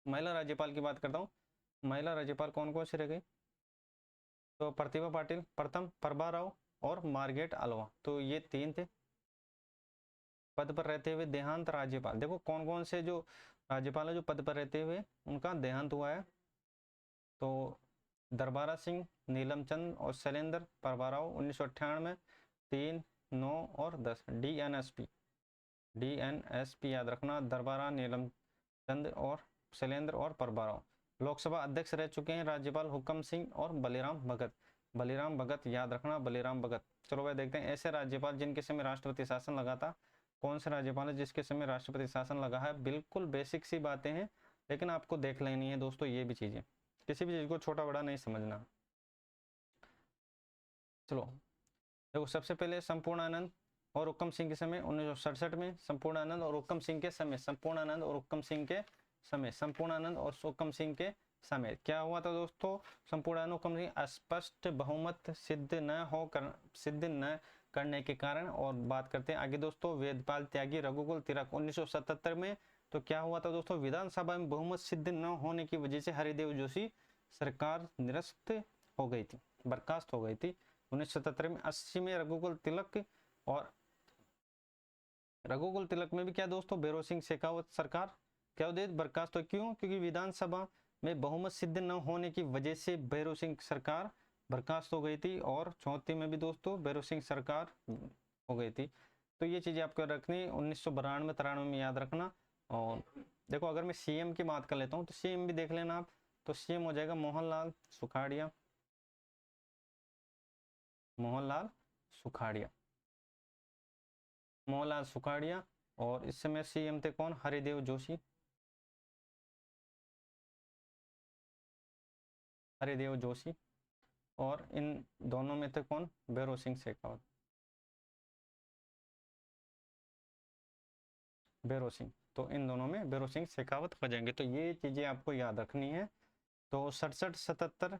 महिला राज्यपाल की बात करता हूँ, महिला राज्यपाल कौन कौन सी रह गई, तो प्रतिभा पाटिल प्रथम, प्रभा राव और मार्गरेट अल्वा, तो ये 3 थे। पद पर रहते हुए देहांत राज्यपाल, देखो कौन कौन से जो राज्यपाल है जो पद पर रहते हुए उनका देहांत हुआ है, तो दरबारा सिंह, नीलम चंद और शैलेंद्र प्रभा राव 1998 में, 3, 9 और 10। डीएनएसपी याद रखना, दरबारा, नीलम चंद और शैलेंद्र और प्रभा राव। लोकसभा अध्यक्ष रह चुके हैं राज्यपाल हुक्म सिंह और बलिराम भगत, बलिराम भगत याद रखना, बलिराम भगत। चलो भाई देखते हैं ऐसे राज्यपाल जिनके समय राष्ट्रपति शासन लगा था। कौन से राज्यपाल है जिसके समय राष्ट्रपति शासन लगा है, बिल्कुल बेसिक सी बातें हैं, लेकिन आपको देख लेनी है दोस्तों ये भी चीजें, किसी भी चीज को छोटा बड़ा नहीं समझना। चलो देखो सबसे पहले संपूर्णानंद और हुक्म सिंह के समय 1967 में, संपूर्णानंद और हुक्म सिंह के समय, संपूर्णानंद और हुक्म सिंह के समय, संपूर्णानंद और हुक्म सिंह के समय क्या हुआ था दोस्तों, संपूर्णानंद हुक्म सिंह स्पष्ट बहुमत सिद्ध न करने के कारण। और बात करते हैं आगे दोस्तों, वेदपाल त्यागी, रघुकुल तिलक 1977 में, तो क्या हुआ था दोस्तों, विधानसभा में बहुमत सिद्ध न होने की वजह से हरिदेव जोशी सरकार निरस्त हो गई थी, बर्खास्त हो गई थी 1977 में। 80 में रघुकुल तिलक, और रघुकुल तिलक में भी क्या दोस्तों, भैरों सिंह शेखावत सरकार क्या हो गई, बर्खास्त। तो क्यों, क्योंकि विधानसभा में बहुमत सिद्ध न होने की वजह से भैरों सिंह सरकार बर्खास्त हो गई थी। और 34 में भी दोस्तों भैरों सिंह सरकार हो गई थी। तो ये चीजें आपको रखनी 1992 93 में याद रखना। और देखो अगर मैं सीएम की बात कर लेता हूँ तो सीएम भी देख लेना आप, तो सीएम हो जाएगा मोहनलाल सुखाड़िया, मोहनलाल सुखाड़िया, मोहनलाल सुखाड़िया। और इस समय सीएम थे कौन, हरिदेव जोशी, हरिदेव जोशी। और इन दोनों में थे कौन, भैरों सिंह शेखावत, भैरों सिंह। तो इन दोनों में भैरों सिंह शेखावत हो जाएंगे। तो ये चीजें आपको याद रखनी है। तो 67 77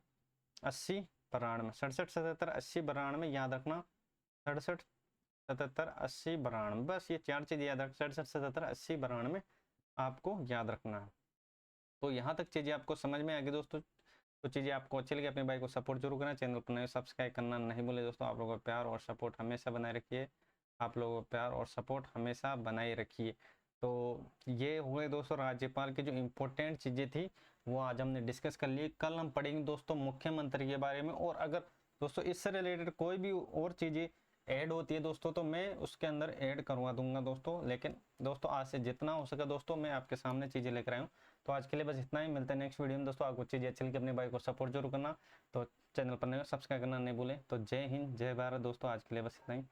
80 92, 67 77 80 92 याद रखना, 67 77 80 92, बस ये 4 चीज याद रख, 67 77 80 92 आपको याद रखना है। तो यहाँ तक चीजें आपको समझ में आ गई दोस्तों। तो चीजें आपको अच्छी लगी अपने भाई को सपोर्ट जरूर करना, चैनल को नए सब्सक्राइब करना नहीं भूले दोस्तों। आप लोगों का प्यार और सपोर्ट हमेशा बनाए रखिए, आप लोगों का प्यार और सपोर्ट हमेशा बनाए रखिए। तो ये हुए दोस्तों राज्यपाल की जो इम्पोर्टेंट चीजें थी वो आज हमने डिस्कस कर ली। कल हम पढ़ेंगे दोस्तों मुख्यमंत्री के बारे में। और अगर दोस्तों इससे रिलेटेड कोई भी और चीज़ें ऐड होती है दोस्तों तो मैं उसके अंदर ऐड करवा दूंगा दोस्तों। लेकिन दोस्तों आज से जितना हो सके दोस्तों मैं आपके सामने चीज़ें लेकर आया हूँ। तो आज के लिए बस इतना ही, मिलते हैं नेक्स्ट वीडियो में दोस्तों। आपको चीज़ें अच्छी लगी अपने भाई को सपोर्ट जरूर करना, तो चैनल पर नए सब्सक्राइब करना नहीं भूलें। तो जय हिंद जय भारत दोस्तों, आज के लिए बस इतना ही।